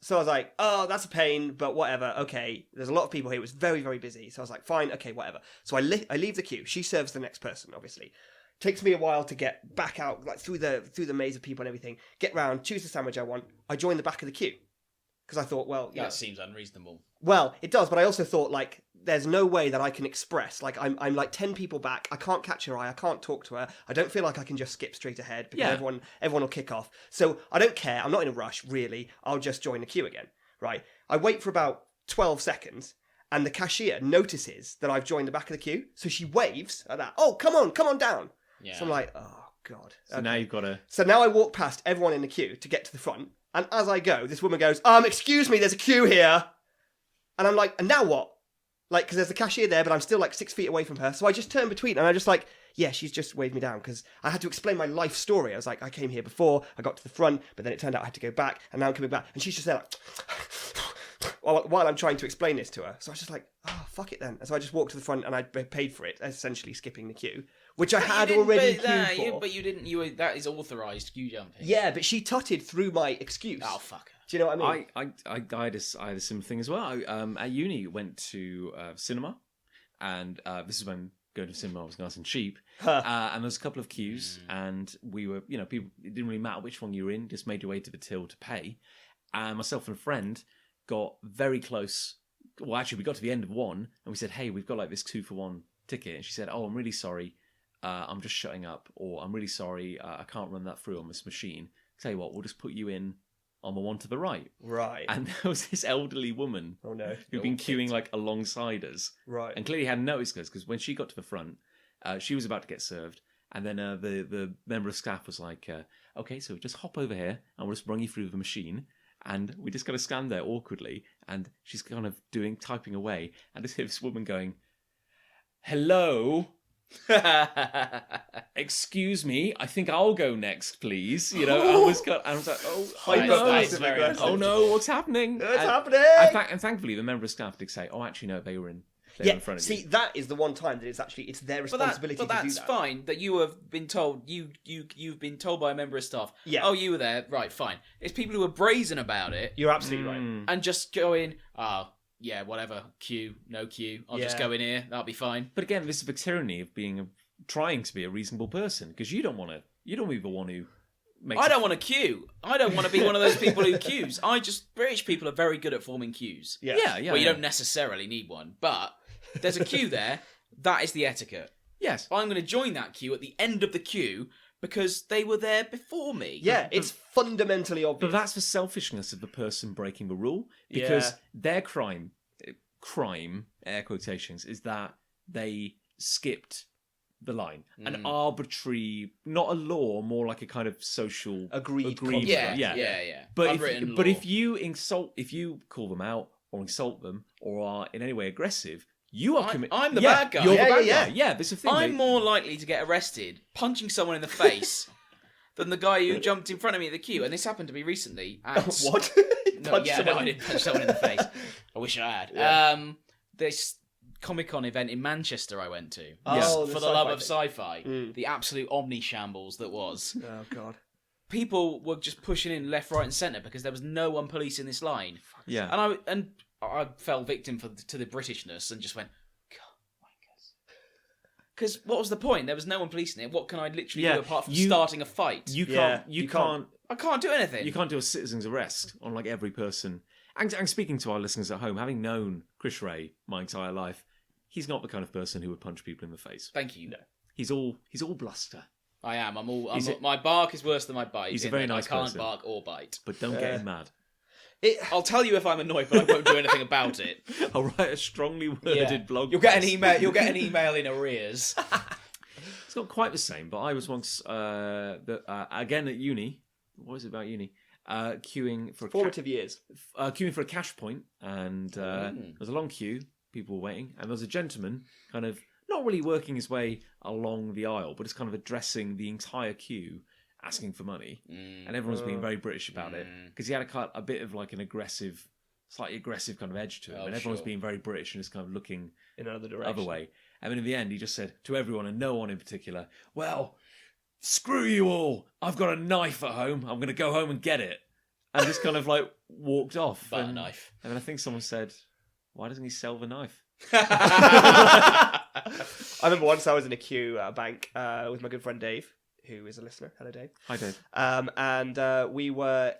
So I was like, oh, that's a pain, but whatever. Okay, there's a lot of people here. It was very, very busy. So I was like, fine, okay, whatever. So I leave the queue. She serves the next person, obviously. Takes me a while to get back out, like through the maze of people and everything. Get round, choose the sandwich I want. I join the back of the queue because I thought, well, That seems unreasonable. Well, it does, but I also thought like there's no way that I can express like I'm like 10 people back. I can't catch her eye. I can't talk to her. I don't feel like I can just skip straight ahead because everyone will kick off. So I don't care. I'm not in a rush really. I'll just join the queue again. Right. I wait for about 12 seconds. And the cashier notices that I've joined the back of the queue, so she waves at that. Oh, come on down. Yeah. So I'm like, oh god. So now you've got to. So now I walk past everyone in the queue to get to the front, and as I go, this woman goes, excuse me, there's a queue here. And I'm like, and now what? Like, because there's the cashier there, but I'm still like 6 feet away from her. So I just turn between, and I just like, yeah, she's just waved me down because I had to explain my life story. I was like, I came here before, I got to the front, but then it turned out I had to go back, and now I'm coming back, and she's just there like, while I'm trying to explain this to her. So I was just like, oh, fuck it then. And so I just walked to the front, and I paid for it, essentially skipping the queue, which I had already queued for. But you didn't. That is authorised queue jumping. Yeah, but she tutted through my excuse. Oh, fuck her. Do you know what I mean? I had a similar thing as well. At uni, went to cinema, and this is when going to cinema was nice and cheap. And there was a couple of queues, and we were, people. It didn't really matter which one you were in; just made your way to the till to pay. And myself and a friend got very close. Well, actually, we got to the end of one, and we said, "Hey, we've got like this 2-for-1 ticket." And she said, "Oh, I'm really sorry. I'm just shutting up," or "I'm really sorry. I can't run that through on this machine. Tell you what, we'll just put you in on the one to the right." Right. And there was this elderly woman who'd been queuing like alongside us. Right. And clearly hadn't noticed us because when she got to the front, she was about to get served. And then the member of staff was like, okay, so just hop over here and we'll just run you through the machine. And we just kind of stand there awkwardly. And she's kind of typing away. And just hear this woman going, "Hello? Excuse me, I think I'll go next, please." I was like, oh no, what's happening? What's happening? And thankfully, the member of staff did say, "Oh, actually, no, they were in front of you." See, that is the one time that it's their responsibility to do that. But that's fine. That you have been told you've been told by a member of staff. Yeah. Oh, you were there, right? Fine. It's people who are brazen about it. You're absolutely right. And just go in. Oh, yeah, whatever. Queue, no queue. I'll just go in here. That'll be fine. But again, this is the tyranny of trying to be a reasonable person because you don't be the one who makes. I don't want to queue. I don't want to be one of those people who queues. British people are very good at forming queues. Yeah. Well, you don't necessarily need one, but there's a queue there. That is the etiquette. Yes. I'm going to join that queue at the end of the queue because they were there before me. Yeah, it's fundamentally obvious. But that's the selfishness of the person breaking the rule because their crime, air quotations, is that they skipped the line. An arbitrary, not a law, more like a kind of social agreed. Yeah. But if you call them out or insult them or are in any way aggressive, you are committing. I'm the bad guy. You're the bad guy. Yeah, this is the thing. I'm more likely to get arrested punching someone in the face than the guy who jumped in front of me at the queue. And this happened to me recently. What? I didn't punch someone in the face. I wish I had. Yeah. This Comic-Con event in Manchester I went to. For the love of sci-fi. The absolute omni shambles that was. Oh, God. People were just pushing in left, right and centre because there was no one policing this line. Yeah. And I fell victim to the Britishness and just went, God, wankers. Because what was the point? There was no one policing it. What can I literally do apart from starting a fight? You can't. I can't do anything. You can't do a citizen's arrest on like every person. And speaking to our listeners at home, having known Chris Ray my entire life, he's not the kind of person who would punch people in the face. Thank you. No. He's all bluster. I am. My bark is worse than my bite. He's a very nice person. I can't bark or bite. But don't get him mad. I'll tell you if I'm annoyed, but I won't do anything about it. I'll write a strongly worded blog. You'll get an email. You'll get an email in arrears. It's not quite the same, but I was once again at uni. What is it about uni? queuing for Formative years. queuing for a cash point, and there was a long queue. People were waiting, and there was a gentleman kind of not really working his way along the aisle, but just kind of addressing the entire queue, asking for money, and everyone's being very British about it because he had a bit of like an aggressive, slightly aggressive kind of edge to him, and everyone's being very British and just kind of looking in another direction, other way. And then in the end, he just said to everyone and no one in particular, "Well, screw you all! I've got a knife at home. I'm going to go home and get it." And just kind of like walked off. Butter knife. And then I think someone said, "Why doesn't he sell the knife?" I remember once I was in a queue at a bank with my good friend Dave, who is a listener. Hello, Dave. Hi, Dave. And we were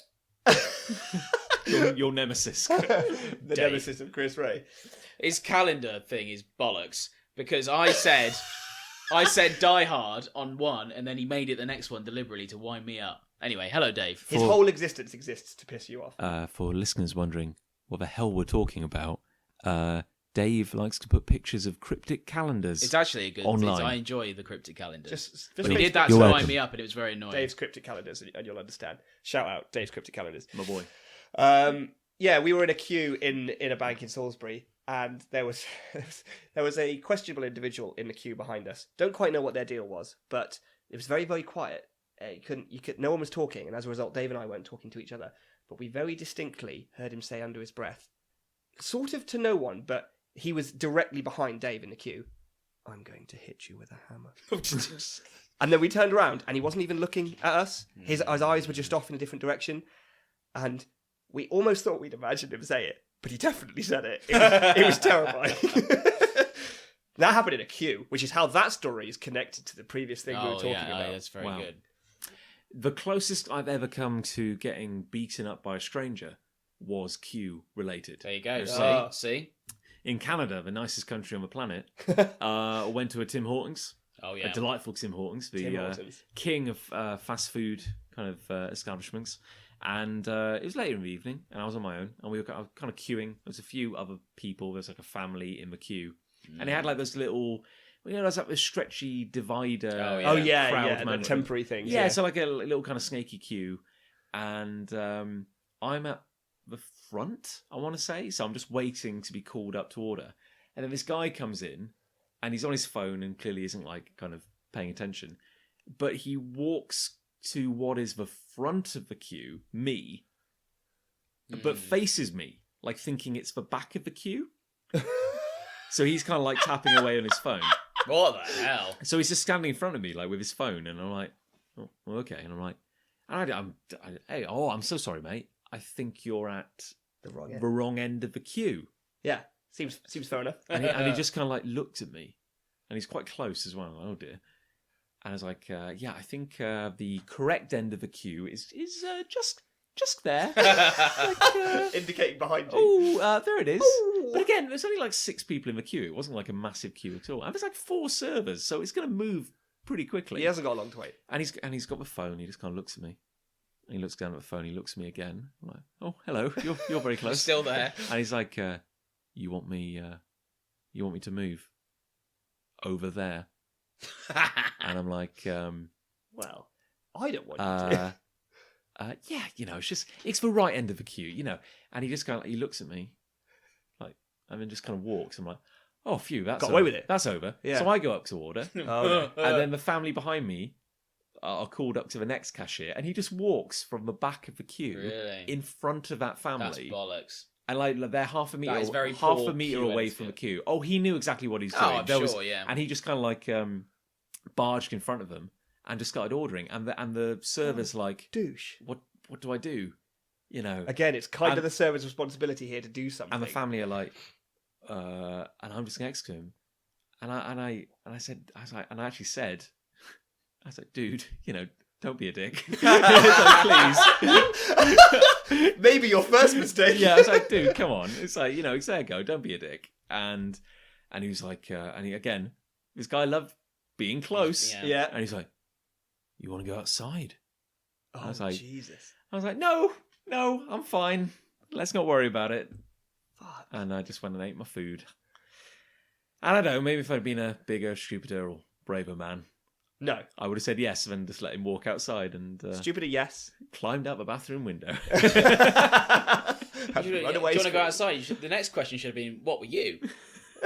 your nemesis. the Dave. nemesis of Chris Ray. His calendar thing is bollocks because I said Die Hard on one, and then he made it the next one deliberately to wind me up. Anyway, hello, Dave. His whole existence exists to piss you off. For listeners wondering what the hell we're talking about, Dave likes to put pictures of cryptic calendars. It's actually a good online. I enjoy the cryptic calendars. Just But he did that to You're wind welcome. me up, and it was very annoying. Dave's cryptic calendars, and you'll understand. Shout out Dave's cryptic calendars. My boy. Yeah, we were in a queue in a bank in Salisbury, and there was a questionable individual in the queue behind us. Don't quite know what their deal was, but it was very, very quiet. No one was talking, and as a result, Dave and I weren't talking to each other. But we very distinctly heard him say under his breath, sort of to no one, but he was directly behind Dave in the queue, "I'm going to hit you with a hammer." And then we turned around, and he wasn't even looking at us. His eyes were just off in a different direction, and we almost thought we'd imagined him say it, but he definitely said it. It was terrifying. That happened in a queue, which is how that story is connected to the previous thing we were talking about. That's very Wow. good. The closest I've ever come to getting beaten up by a stranger was queue related. There you go. Ah. See? In Canada, the nicest country on the planet, went to a Tim Hortons. Oh, yeah. A delightful Tim Hortons, the Tim Hortons. king of fast food kind of establishments. And it was later in the evening, and I was on my own, and we were kind of queuing. There was a few other people. There was like a family in the queue, and they had like this little, there's like this stretchy divider. Oh, Oh yeah, crowd yeah, the management. temporary things. Yeah, so like a little kind of snaky queue, and I'm at the front, I want to say, so I'm just waiting to be called up to order, and then this guy comes in, and he's on his phone and clearly isn't like kind of paying attention, but he walks to what is the front of the queue, me, but faces me, like thinking it's the back of the queue. So he's kind of like tapping away on his phone. What the hell? So he's just standing in front of me, like with his phone, and I'm like, "Oh, well, okay." And I'm like, "Hey, I'm so sorry, mate. I think you're at The wrong end. the wrong end of the queue." Yeah, seems fair enough. And he just kind of like looked at me, and he's quite close as well. Oh dear. And I was like, "Yeah, I think the correct end of the queue is just there." Indicating behind you. Oh, there it is. Ooh. But again, there's only like 6 people in the queue. It wasn't like a massive queue at all. And there's like 4 servers, so it's going to move pretty quickly. He hasn't got a long to wait. And he's got the phone. He just kind of looks at me. And he looks down at the phone. He looks at me again. I'm like, "Oh, hello. You're very close." Still there. And he's like, "You want me to move over there?" And I'm like, Well, I don't want you to. "Yeah, it's the right end of the queue, And he just kind of he looks at me, like, and then just kind of walks. I'm like, "Oh, phew, that's Got away over. with it. That's over." Yeah. So I go up to order, Oh, no. and then the family behind me are called up to the next cashier, and he just walks from the back of the queue Really? in front of that That's family, bollocks. and like they're half a meter, is very half poor a meter queue away from the etiquette. queue. Oh, he knew exactly what he's doing. Oh, I'm sure, yeah. And he just kind of like barged in front of them and just started ordering, and the server's like, Douche. What do I do? Again, it's kind And- of the server's responsibility here to do something. And the family are like, and I'm just next to him, and I actually said, "Dude, don't be a dick." It's like, please. Maybe your first mistake. Yeah, I was like, "Dude, come on." It's like, it's there you go. Don't be a dick. And he was like, again, this guy loved being close. Yeah. Yeah. And he's like, "You want to go outside?" Oh, I was like- Jesus. I was like, No, I'm fine. Let's not worry about it." Fuck. And I just went and ate my food. I don't know, maybe if I'd been a bigger, stupider, or braver man, No. I would have said yes and then just let him walk outside and Stupider, yes. climbed out the bathroom window. Do you want to go outside? The next question should have been, what were you?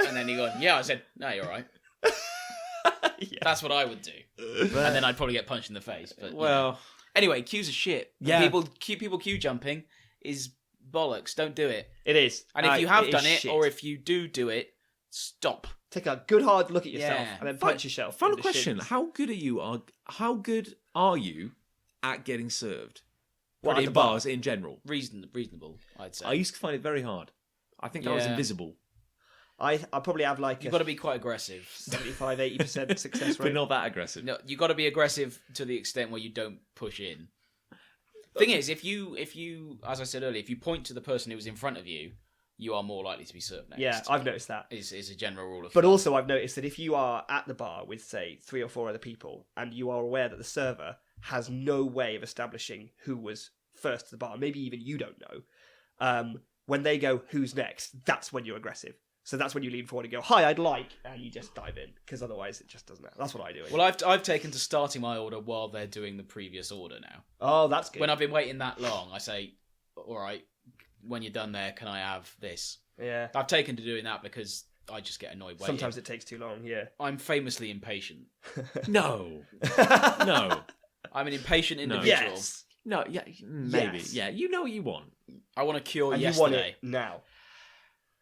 And then he goes, yeah. I said, no, you're right. Yeah. That's what I would do. And then I'd probably get punched in the face. But well, anyway, queues are shit. Yeah. People queue jumping is bollocks. Don't do it. It is. And if you have done is it, or if you do it, stop. Take a good hard look at yourself Yeah. and then punch yourself. final in the question: shins. How good are you at getting served? What, at in the bar? bars in general. Reasonable, I'd say. I used to find it very hard. I think I was Yeah. invisible, I probably have like You've got to be quite aggressive. 75-80% success but rate. not that aggressive. No, you got to be aggressive to the extent where you don't push in. Thing is, if you, as I said earlier, if you point to the person who was in front of you, you are more likely to be served next. Yeah, I've noticed that. Is a general rule of But thumb. also, I've noticed that if you are at the bar with, say, 3 or 4 other people, and you are aware that the server has no way of establishing who was first to the bar, maybe even you don't know, when they go, who's next, that's when you're aggressive. So that's when you lean forward and go, hi, I'd like, and you just dive in, because otherwise it just doesn't. That's what I do. Well, I've taken to starting my order while they're doing the previous order now. Oh, that's good. When I've been waiting that long, I say, all right, when you're done there, can I have this? Yeah. I've taken to doing that because I just get annoyed waiting. Sometimes it takes too long, yeah. I'm famously impatient. No, no, I'm an impatient No. individual. Yes. no. Yeah, maybe. Yes. Yeah, you know what you want. I want a cure And you want yesterday. it now.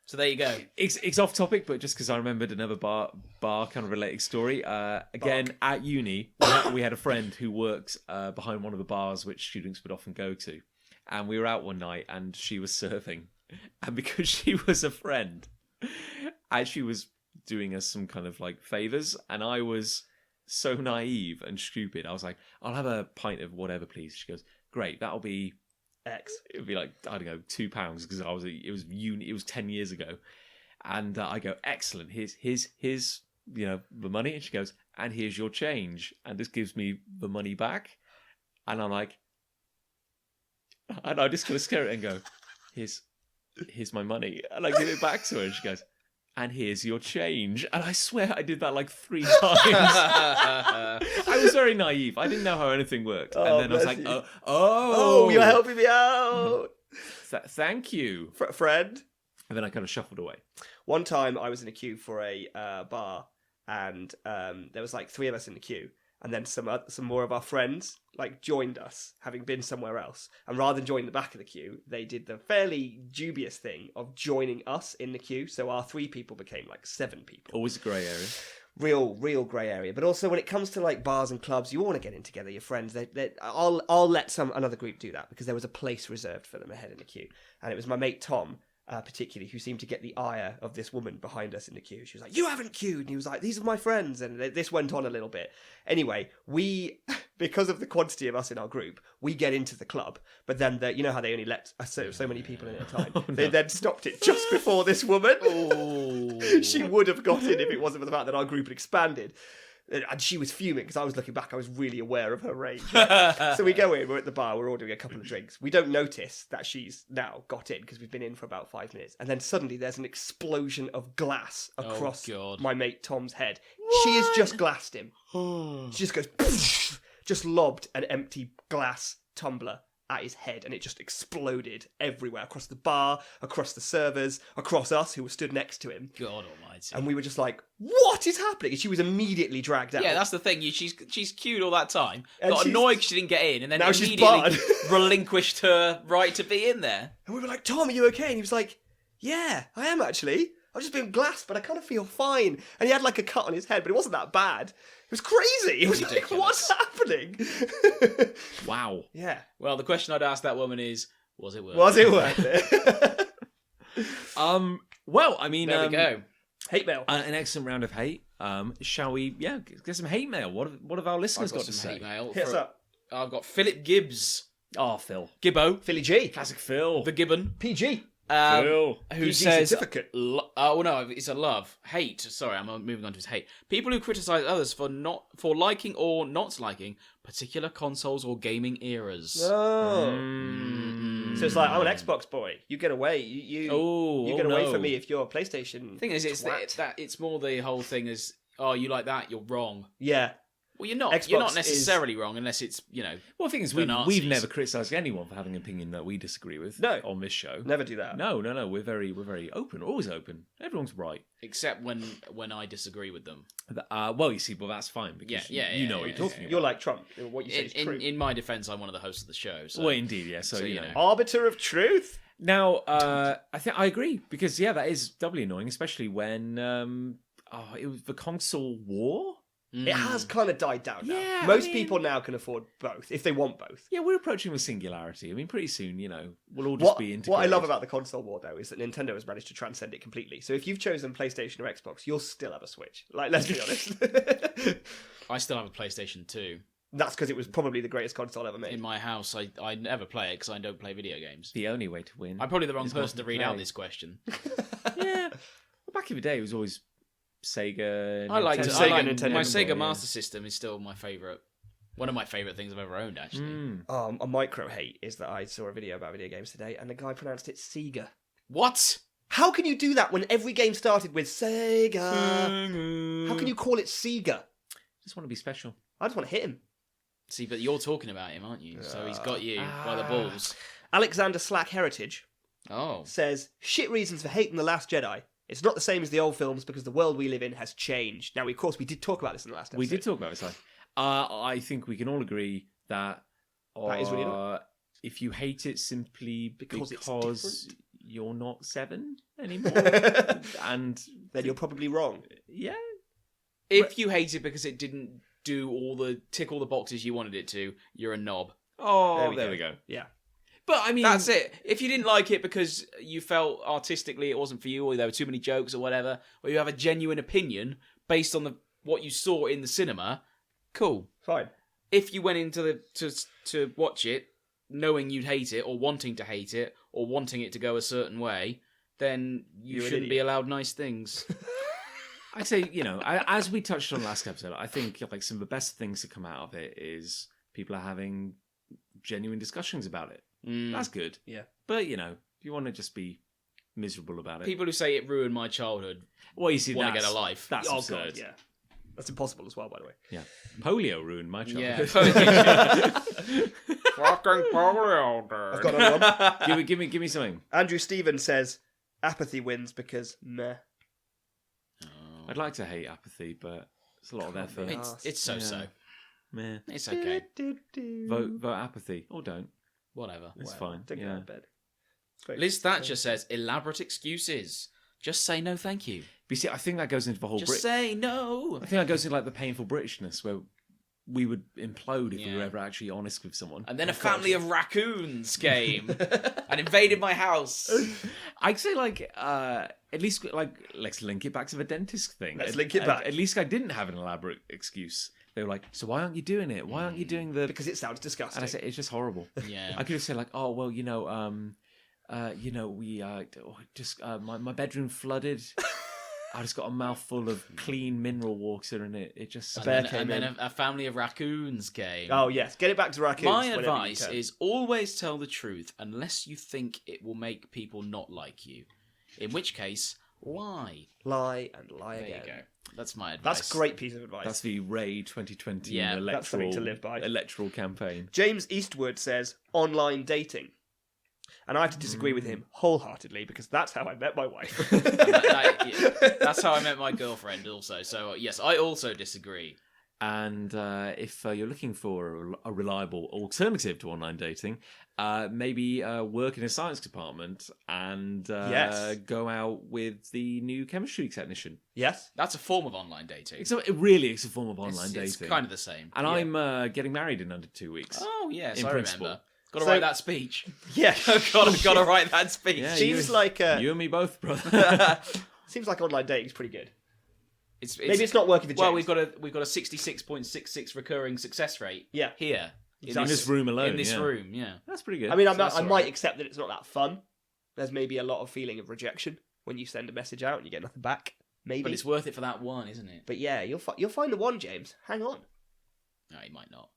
So there you go. It's off topic, but just because I remembered another bar kind of related story. Again, at uni, we had a friend who works behind one of the bars which students would often go to, and we were out one night and she was serving, and because she was a friend, and she was doing us some kind of like favors, and I was so naive and stupid. I was like, "I'll have a pint of whatever, please." She goes, "Great, that'll be." X. It would be like, I don't know, £2 because it was 10 years ago, and I go, excellent. Here's the money, and she goes, and here's your change, and this gives me the money back, and I'm like, and I just kind of stare at it and go, here's my money, and I give it back to her, and she goes, and here's your change. And I swear I did that like 3 times. I was very naive. I didn't know how anything worked. Oh, And then I was bless like, you. oh, You're helping me out. thank you. Friend. And then I kind of shuffled away. One time I was in a queue for a bar, and there was like 3 of us in the queue, and then some more of our friends like joined us, having been somewhere else. And rather than joining the back of the queue, they did the fairly dubious thing of joining us in the queue. So our 3 people became like 7 people. Always a grey area. Real grey area. But also when it comes to like bars and clubs, you all want to get in together, your friends. I'll let another group do that, because there was a place reserved for them ahead in the queue, and it was my mate Tom. Particularly, who seemed to get the ire of this woman behind us in the queue. She was like, "You haven't queued," and he was like, "These are my friends," and this went on a little bit. Anyway, we, because of the quantity of us in our group, we get into the club, but then you know how they only let so many people in at a time. Oh, no. They then stopped it just before this woman. Oh. She would have got in if it wasn't for the fact that our group had expanded. And she was fuming because I was looking back. I was really aware of her rage. So we go in, we're at the bar, we're ordering a couple of drinks. We don't notice that she's now got in because we've been in for about 5 minutes. And then suddenly there's an explosion of glass across God. my mate Tom's head. She has just glassed him. She just goes, just lobbed an empty glass tumbler at his head, and it just exploded everywhere, across the bar, across the servers, across us who were stood next to him. God almighty. And we were just like, what is happening? And she was immediately dragged out. Yeah, that's the thing. She's queued all that time, And got she's- annoyed because she didn't get in, and then Now she's immediately barred. relinquished her right to be in there. And we were like, Tom, are you okay? And he was like, yeah, I am actually. I've just been glassed, but I kind of feel fine. And he had like a cut on his head, but it wasn't that bad. It was crazy. It was like, Ridiculous. what's happening? Wow. Yeah. Well, the question I'd ask that woman is, was it worth Was it worth it? Well, I mean, There we go. Hate mail. an excellent round of hate. Shall we? Yeah, get some hate mail. What have our listeners I've got to some say? hate mail. Hit us up. I've got Philip Gibbs. Oh, Phil. Gibbo. Philly G. Classic Phil. The Gibbon. PG. Phil. Who PG says... certificate. Oh, no, it's a love. Hate. Sorry, I'm moving on to his hate. People who criticise others for liking or not liking particular consoles or gaming eras. Oh. Mm. So it's like, I'm an Xbox boy. You get away. You get away no. from me if you're a PlayStation. The thing is, it's twat. it's more the whole thing is, oh, you like that, you're wrong. Yeah. Well, you're not Xbox necessarily wrong unless it's, Well, the thing is, the we've Nazis. never criticised anyone for having an opinion that we disagree with on this show. Never do that. No. We're very open. Always open. Everyone's right. Except when I disagree with them. Well, you see, that's fine because you know what you're talking about. You're like Trump. What you say is true. In my defence, I'm one of the hosts of the show. So, well, indeed, yeah. So you know. Arbiter of truth. Now, I think I agree because that is doubly annoying, especially when it was the console war. It has kind of died down now. Yeah, Most people now can afford both, if they want both. Yeah, we're approaching the singularity. I mean, pretty soon, we'll all just be integrated. What I love about the console war, though, is that Nintendo has managed to transcend it completely. So if you've chosen PlayStation or Xbox, you'll still have a Switch. Like, let's be honest. I still have a PlayStation 2. That's because it was probably the greatest console ever made. In my house, I never play it because I don't play video games. The only way to win. I'm probably the wrong person to read out this question. Yeah. Well, back in the day, it was always Sega. Nintendo. My Sega Master System is still my favourite. One of my favourite things I've ever owned, actually. A micro hate is that I saw a video about video games today, and the guy pronounced it Sega. What? How can you do that when every game started with Sega? How can you call it Sega? Just want to be special. I just want to hit him. See, but you're talking about him, aren't you? So he's got you by the balls. Alexander Slack Heritage Oh. says, shit reasons for hating The Last Jedi. It's not the same as the old films because the world we live in has changed. Now, of course, we did talk about this in the last episode. We did talk about this. I think we can all agree that is really not. If you hate it simply because you're not 7 anymore, and then you're probably wrong. Yeah. If you hate it because it didn't tick all the boxes you wanted it to, you're a knob. Oh, there we go. Yeah. But I mean, that's it. If you didn't like it because you felt artistically it wasn't for you, or there were too many jokes or whatever, or you have a genuine opinion based on what you saw in the cinema, cool, fine. If you went into to watch it knowing you'd hate it, or wanting to hate it, or wanting it to go a certain way, then you shouldn't be allowed nice things. I'd say, as we touched on last episode, I think like some of the best things to come out of it is people are having genuine discussions about it. That's good. Yeah. But, if you want to just be miserable about it. People who say it ruined my childhood want to get a life. That's absurd. God, yeah. That's impossible as well, by the way. Yeah. Polio ruined my childhood. Yeah. Fucking polio, dude. I've got another one. give me something. Andrew Stevens says, apathy wins because meh. I'd like to hate apathy, but it's a lot of effort. It's so-so. Meh. It's okay. Vote apathy. Or don't. Whatever. It's fine. Don't get out of bed. Liz Thatcher says, elaborate excuses. Just say no thank you. But you see, I think that goes into the whole... Just say no. I think that goes into like the painful Britishness where we would implode if we were ever actually honest with someone. And then a family of raccoons came and invaded my house. I'd say at least let's link it back to the dentist thing. Let's link it back. At least I didn't have an elaborate excuse. They were like, so why aren't you doing it? Why aren't you doing the... Because it sounds disgusting. And I said, it's just horrible. Yeah. I could have said like, oh, well, my bedroom flooded. I just got a mouthful of clean mineral water in it. It just... And then a family of raccoons came. Oh, yes. Get it back to raccoons. My advice is always tell the truth unless you think it will make people not like you. In which case, lie. Lie and lie there again. You go. That's my advice. That's a great piece of advice. That's the Ray 2020 that's something to live by. Electoral campaign. James Eastwood says online dating. And I have to disagree with him wholeheartedly because that's how I met my wife. That's how I met my girlfriend also. So, yes, I also disagree. And if you're looking for a reliable alternative to online dating, maybe work in a science department and go out with the new chemistry technician. Yes. That's a form of online dating. It's a form of online dating. It's kind of the same. And I'm getting married in under 2 weeks. Oh, yes, in I principle. remember. Got to write that speech. Yeah. Got to write that speech. Yeah, Seems like... you and me both, brother. Seems like online dating is pretty good. Maybe it's not working for James. Well, we've got a 66.66 recurring success rate. Yeah. Here. In this room alone. In this room, yeah. That's pretty good. I mean, I might accept that it's not that fun. There's maybe a lot of feeling of rejection when you send a message out and you get nothing back. Maybe. But it's worth it for that one, isn't it? But yeah, you'll find the one, James. Hang on. No, he might not.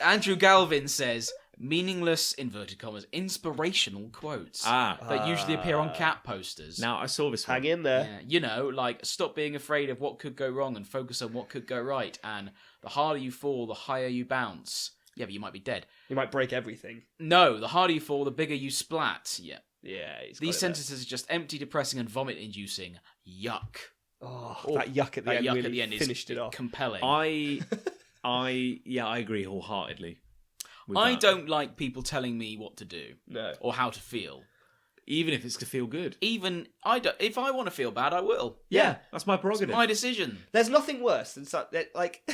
Andrew Galvin says, meaningless, inverted commas, inspirational quotes that usually appear on cat posters. Now, I saw this one. Hang in there. Yeah, you know, like, stop being afraid of what could go wrong and focus on what could go right. And the harder you fall, the higher you bounce. Yeah, but you might be dead. You might break everything. No, the harder you fall, the bigger you splat. Yeah. Yeah. These sentences are just empty, depressing, and vomit-inducing. Yuck. Oh, that yuck at the That end yuck really at the end finished is it off. compelling. I agree wholeheartedly. with I that. don't like people telling me what to do No. or how to feel. Even if it's to feel good. Even if I want to feel bad, I will. Yeah, that's my It's prerogative. my decision. There's nothing worse than like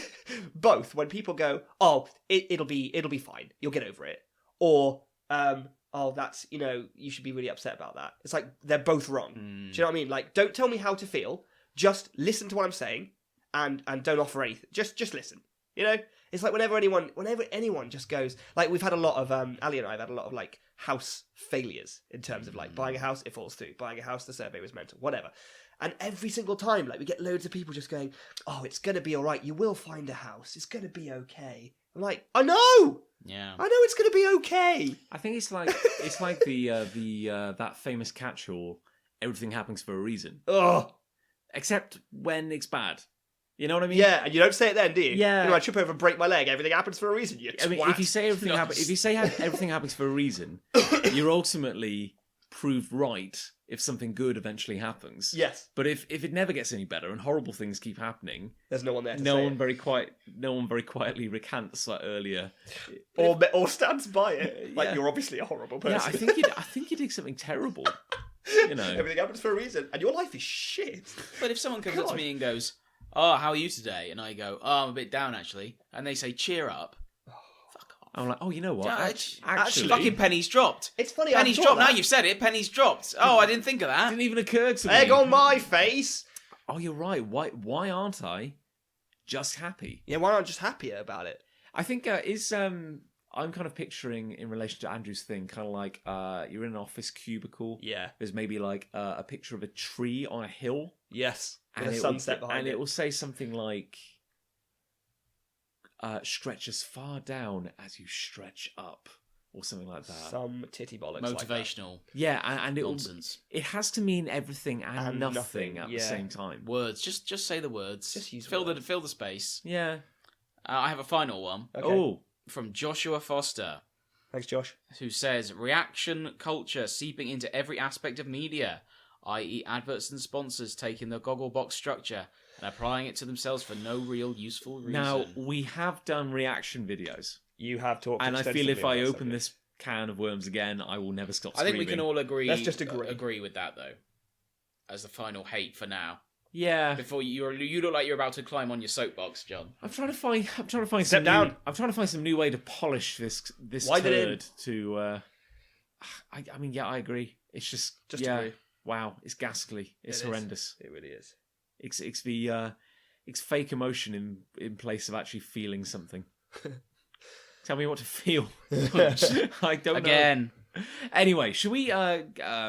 both when people go, "Oh, it'll be fine. You'll get over it," or "Oh, that's you should be really upset about that." It's like they're both wrong. Do you know what I mean? Like, don't tell me how to feel. Just listen to what I'm saying, and don't offer anything. Just listen. It's like whenever anyone just goes, like, we've had a lot of Ali and I have had a lot of like house failures in terms of like buying a house, it falls through. Buying a house, the survey was mental, whatever. And every single time, like, we get loads of people just going, "Oh, it's gonna be all right. You will find a house. It's gonna be okay." I'm like, I know. Yeah. I know it's gonna be okay. I think it's like the that famous catch-all, everything happens for a reason. Ugh. Except when it's bad. You know what I mean? Yeah, and you don't say it then, do you? Yeah. I trip over and break my leg. Everything happens for a reason. You I mean, twat. if you say everything everything happens for a reason, you're ultimately proved right if something good eventually happens. Yes. But if it never gets any better and horrible things keep happening, There's no one there to no say one it. very quietly recants that earlier. Or stands by it. Like, Yeah. you're obviously a horrible person. Yeah, I think you did something terrible. Everything happens for a reason, and your life is shit. But if someone comes up to God. me and goes, "Oh, how are you today?" and I go, "Oh, I'm a bit down actually," and they say, "Cheer up," fuck off. I'm like, oh, you know what? Yeah, Actually, fucking pennies dropped. It's funny. Pennies dropped. Now you've said it. Pennies dropped. Oh, I didn't think of that. didn't even occur to me. Egg on my face. Oh, you're right. Why aren't I just happy? Yeah, why not just happier about it? I think I'm kind of picturing, in relation to Andrew's thing, kind of like you're in an office cubicle. Yeah. There's maybe like a picture of a tree on a hill. Yes. With And a it sunset will, behind and it. it will say something like, stretch as far down as you stretch up, or something like that. Some titty bollocks. Like that. Motivational Yeah, and nonsense. it has to mean everything and nothing nothing, at yeah. the same time. Words. Just say the words. Just use fill words. the space. Yeah. I have a final one Okay. Oh, from Joshua Foster, Thanks, Josh. who says, "Reaction culture seeping into every aspect of media, i.e. adverts and sponsors taking the Gogglebox structure and applying it to themselves for no real useful reason." now we have done reaction videos, You have talked and I feel if extensively I about open something. this can of worms again, I will never stop I screaming. think we can all agree. Let's just agree. Agree with that though, as the final hate for now. Yeah. Before you look like you're about to climb on your soapbox, John. I'm trying to find Step some down. New, I'm trying to find some new way to polish this Wind it in. turd to. I mean, yeah, I agree. It's just yeah. agree. Wow, it's ghastly. It's It is. horrendous. It really is. It's fake emotion in place of actually feeling something. Tell me what to feel. I don't know. Again. Anyway, should we?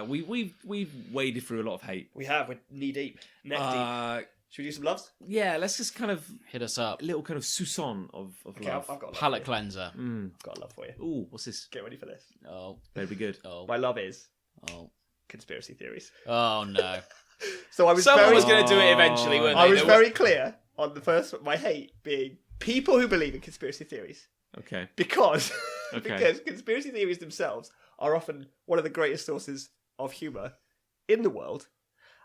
We've waded through a lot of hate. We're knee deep, neck deep. Should we do some loves? Yeah, let's just kind of Hit us up. a little kind of soupçon of Okay, love. I've got a love Palate for you. cleanser. I've got a love for you. Ooh, what's this? Get ready for this. Oh, Better be good. oh, My love is oh, conspiracy theories. oh no! So I was Someone very, was going to do it eventually, weren't they? I was They very clear on the first. My hate being people who believe in conspiracy theories. Okay. Because Okay. because conspiracy theories themselves are often one of the greatest sources of humour in the world.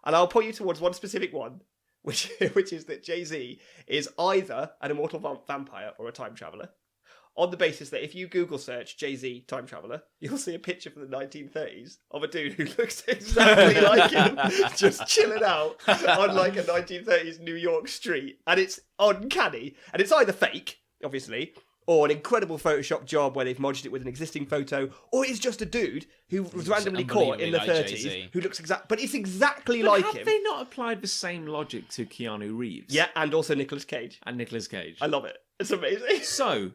And I'll point you towards one specific one, which is that Jay-Z is either an immortal vampire or a time traveller, on the basis that if you Google search Jay-Z time traveller, you'll see a picture from the 1930s of a dude who looks exactly like him, just chilling out on like a 1930s New York street. And it's uncanny. And it's either fake, obviously, or an incredible Photoshop job where they've modged it with an existing photo, or it's just a dude who was randomly caught in the unbelievably 30s like Jay-Z. who looks but it's exactly But like have him. they not applied the same logic to Keanu Reeves? Yeah, and also Nicolas Cage. And Nicolas Cage. I love it. It's amazing. So,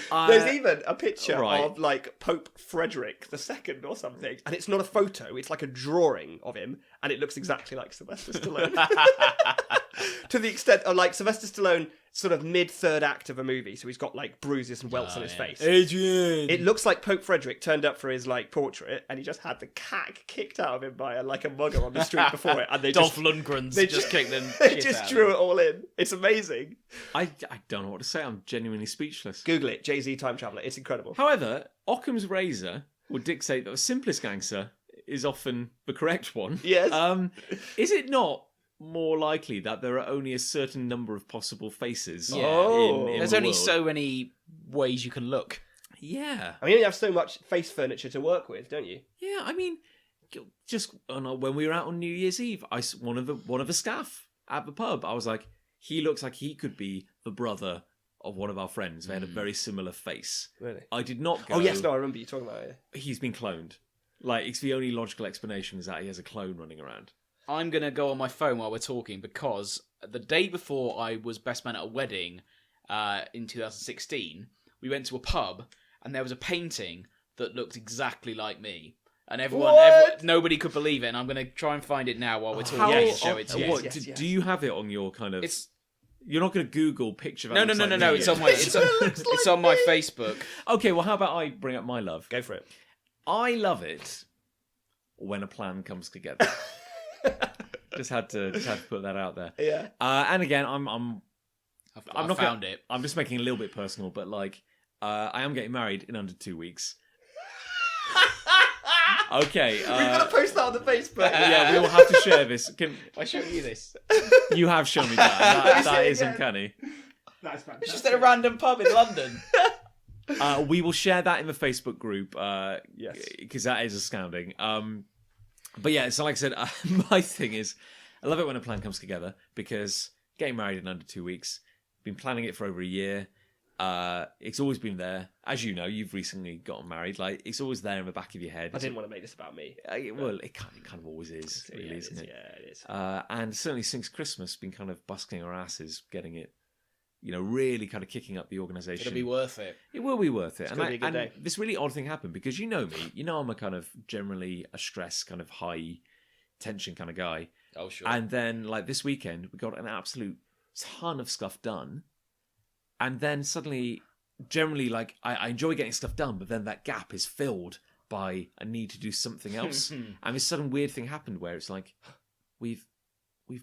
There's even a picture right. of like Pope Frederick II or something, and it's not a photo, it's like a drawing of him, and it looks exactly like Sylvester Stallone. To the extent of like Sylvester Stallone, sort of mid-third act of a movie, so he's got like bruises and welts on his face. Adrian! It looks like Pope Frederick turned up for his like portrait, and he just had the cack kicked out of him by a mugger on the street before it, and they Dolph Lundgren's just kicked them. They just drew it all in. It's amazing. I don't know what to say. I'm genuinely speechless. Google it, Jay-Z Time Traveler. It's incredible. However, Occam's razor would dictate that the simplest answer is often the correct one. Yes. Is it not more likely that there are only a certain number of possible faces? Yeah. In There's the only world? so many ways you can look. Yeah. I mean, you have so much face furniture to work with, don't you? Yeah, I mean, just when we were out on New Year's Eve, one of the staff at the pub, I was like, he looks like he could be the brother of one of our friends. They had a very similar face. Really? I did not go... Oh, yes, no, I remember you talking about it. He's been cloned. Like, it's the only logical explanation is that he has a clone running around. I'm going to go on my phone while we're talking because the day before I was best man at a wedding in 2016, we went to a pub and there was a painting that looked exactly like me. And nobody could believe it. And I'm going to try and find it now while we're talking and show it to you. What, do you have it on your kind of... You're not going to Google picture of No. It's on my it's on my Facebook. Okay, well, how about I bring up my love? Go for it. I love it when a plan comes together. just had to put that out there. Yeah. And again, I'm not found it. I'm just making it a little bit personal, but like, I am getting married in under 2 weeks. Okay. We've got to post that on the Facebook. Yeah, we will have to share this. I showed you this. You have shown me that. That is uncanny. That's fantastic. It's just at a random pub in London. We will share that in the Facebook group. Yes. Because that is astounding. But yeah, so like I said, my thing is, I love it when a plan comes together because getting married in under 2 weeks, been planning it for over a year. It's always been there. As you know, you've recently gotten married. Like, it's always there in the back of your head. I didn't want to make this about me. Well, it kind of always is, really, isn't it? Yeah, it is. And certainly since Christmas, been kind of busting our asses, getting it, really kind of kicking up the organisation. It'll be worth it. It will be worth it. It's gonna be a good day. This really odd thing happened because you know me. You know I'm a kind of generally a stress, kind of high tension kind of guy. Oh, sure. And then, like, this weekend, we got an absolute ton of stuff done. And then suddenly, generally, like, I enjoy getting stuff done, but then that gap is filled by a need to do something else. And this sudden weird thing happened where it's like, we've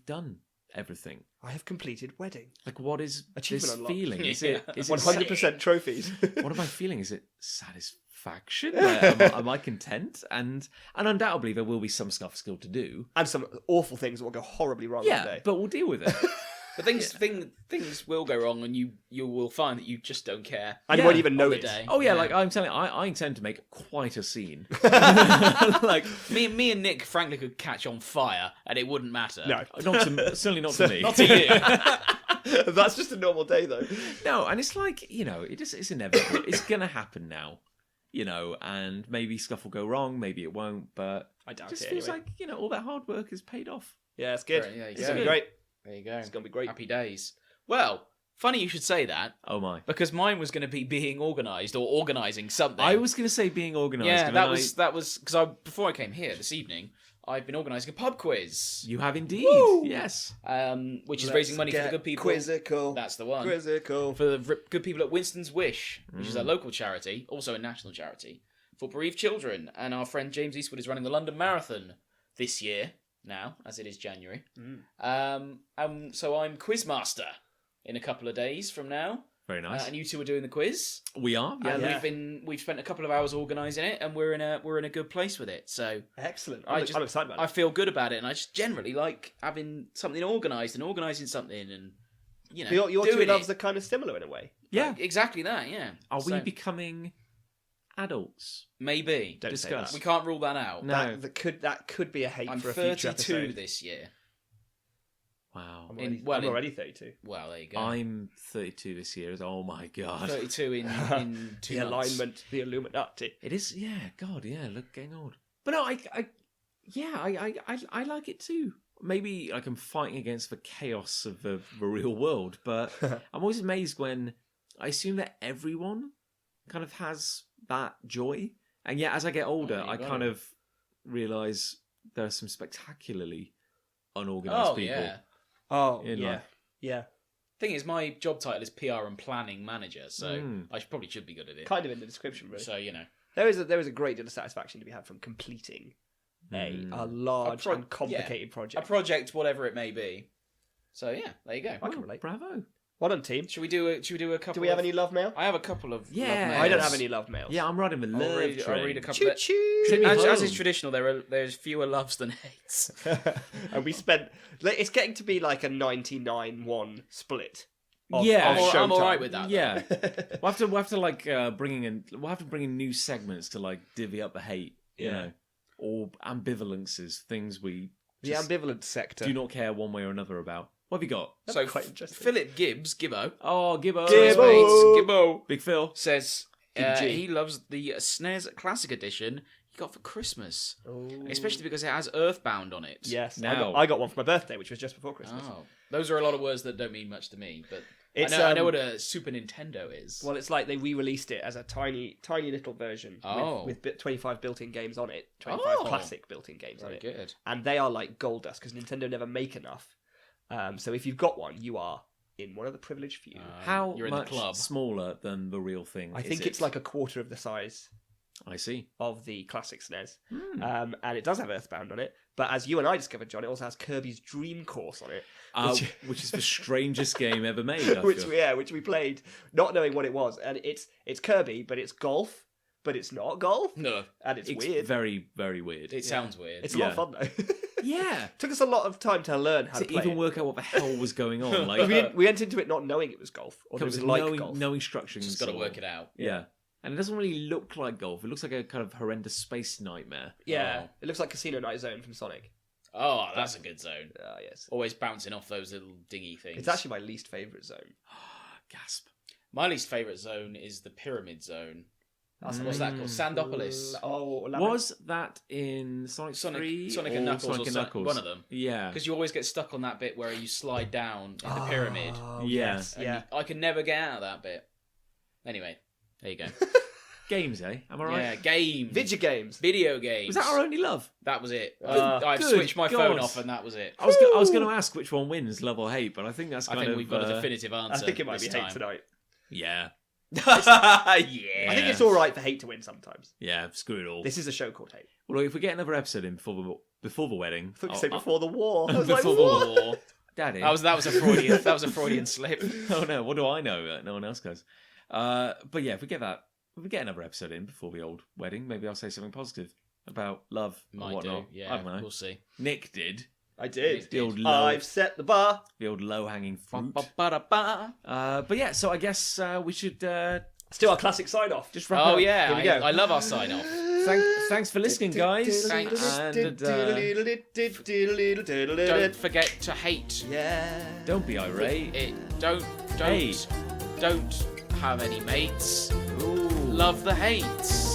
done everything. I have completed wedding. Like, what is Achievement this unlocked. feeling? Is it 100% trophies. What am I feeling? Is it satisfaction? Am I content? And undoubtedly there will be some stuff still to do. And some awful things that will go horribly wrong one day. But we'll deal with it. But things will go wrong, and you will find that you just don't care. And you won't even know it. Day. Oh yeah, like I'm telling you, I intend to make quite a scene. Like me and Nick, frankly, could catch on fire, and it wouldn't matter. No, certainly not to me. Not to you. That's just a normal day, though. No, and it's like it's inevitable. It's gonna happen now, and maybe stuff will go wrong, maybe it won't, but I doubt it just it. feels Anyway. like all that hard work has paid off. Yeah, it's good. Yeah, It's gonna be great. There you go. It's gonna be great. Happy days. Well, funny you should say that. Oh my! Because mine was going to be being organised or organising something. I was gonna say being organised. Yeah, that was because before I came here this evening, I've been organising a pub quiz. You have indeed. Woo! Yes. Which is raising money for the good people. Quizzical. That's the one. Quizzical. For the good people at Winston's Wish, which is a local charity, also a national charity, for bereaved children. And our friend James Eastwood is running the London Marathon this year, now, as it is January. So I'm quizmaster in a couple of days from now. Very nice. And you two are doing the quiz. We are. Yeah. And we've spent a couple of hours organising it, and we're in a good place with it. So excellent. I'm excited about it. I feel good about it, and I just generally like having something organised and organising something, and your two loves are kind of similar in a way. Yeah, like, exactly that. Yeah. Are we becoming adults? Maybe. Don't discuss. We can't rule that out. No, that could be a hate I'm for a future 32 episode. this year. Wow. I'm already 32. Well, there you go. I'm 32 this year. Oh my god. 32 in 2 The months. alignment, the Illuminati. It is. Yeah. God. Yeah. Look, getting old. But no, I like it too. Maybe like I'm fighting against the chaos of the real world, but I'm always amazed when I assume that everyone kind of has that joy, and yet as I get older, I kind of realise there are some spectacularly unorganised people. Yeah. Oh, in yeah. life. Yeah. Thing is, my job title is PR and planning manager, so I probably should be good at it. Kind of in the description, really. So, you know. There is a great deal of satisfaction to be had from completing a large and complicated project. A project, whatever it may be. So, yeah, there you go. I can relate. Bravo. Well done, team. Should we do a couple? Do we have any love mail? I have a couple of. Yeah. love mails. I don't have any love mails. Yeah, I'm riding the love I'll read a couple. Choo choo. Take me As home. is traditional, there's fewer loves than hates. And we spent. It's getting to be like a 99-1 split. Of Yeah. of I'm Showtime. all right with that. Yeah, we'll have to like bring in new segments to like divvy up the hate, you know, or ambivalences, things we The just ambivalent sector. do not care one way or another about. What have you got? So quite interesting. Philip Gibbo, Oh, Gibbo. Gibbo Big Phil. says G. he loves the SNES Classic Edition he got for Christmas, Oh. especially because it has Earthbound on it. Yes. Now. I got one for my birthday, which was just before Christmas. Oh, those are a lot of words that don't mean much to me, but It's, I know what a Super Nintendo is. Well, it's like they re-released it as a tiny little version with 25 built-in games on it, 25 classic built-in games on Very it, good. and they are like gold dust because Nintendo never make enough. So if you've got one, you are in one of the privileged few. How You're in the much club. smaller than the real thing? I is think it? it's like a quarter of the size I see. of the classic SNES, and it does have Earthbound on it. But as you and I discovered, John, it also has Kirby's Dream Course on it, Which is the strangest game ever made. I which feel. which we played not knowing what it was, and it's Kirby, but it's golf, but it's not golf, No, and it's It's weird. very, very weird. it sounds weird. It's a lot of fun though. Yeah. Took us a lot of time to learn how to To play even it. work out what the hell was going on. Like, We went into it not knowing it was golf, or that it was like golf. no instructions. Just got to or- work it out. Yeah. And it doesn't really look like golf. It looks like a kind of horrendous space nightmare. Yeah, Oh. it looks like Casino Night Zone from Sonic. Oh, that's a good zone. Yes. Always bouncing off those little dingy things. It's actually my least favourite zone. Gasp. My least favourite zone is the Pyramid Zone. That's What's that called? Sandopolis. Oh, Was that in Sonic 3 Sonic or and Knuckles Sonic or and Knuckles? one of them. Yeah. Because you always get stuck on that bit where you slide down in the pyramid. Oh, Yeah. yes, And yeah. I can never get out of that bit. Anyway, there you go. Games, eh? Am I right? Yeah, games. Video games. Was that our only love? That was it. Good I've good switched my phone God. off and that was it. I was going to ask which one wins, love or hate, but I think that's I kind think of. we've got a definitive I answer. think it might be this hate time. tonight. Yeah. Yeah. I think it's all right for hate to win sometimes. Yeah. Screw it all. This is a show called Hate. Well, if we get another episode in before the wedding, I thought you I'll- said before the war. I was like, Before the what? war. Daddy. That was a Freudian slip. Oh no, what do I know? No one else goes. But yeah, if we get another episode in before the old wedding, maybe I'll say something positive about love or Might do. whatnot. Yeah, I don't know. we'll see. Nick did I did. the old I've set the bar. low hanging fruit. Ba-ba-da-ba. But yeah, so I guess we should Still our classic sign off. just wrap Oh up. yeah, Here we go. I love our sign off. Thanks for listening, guys. Thanks. And Don't forget to hate. Yeah. don't be irate. Don't Hey. have any mates. Love the hates.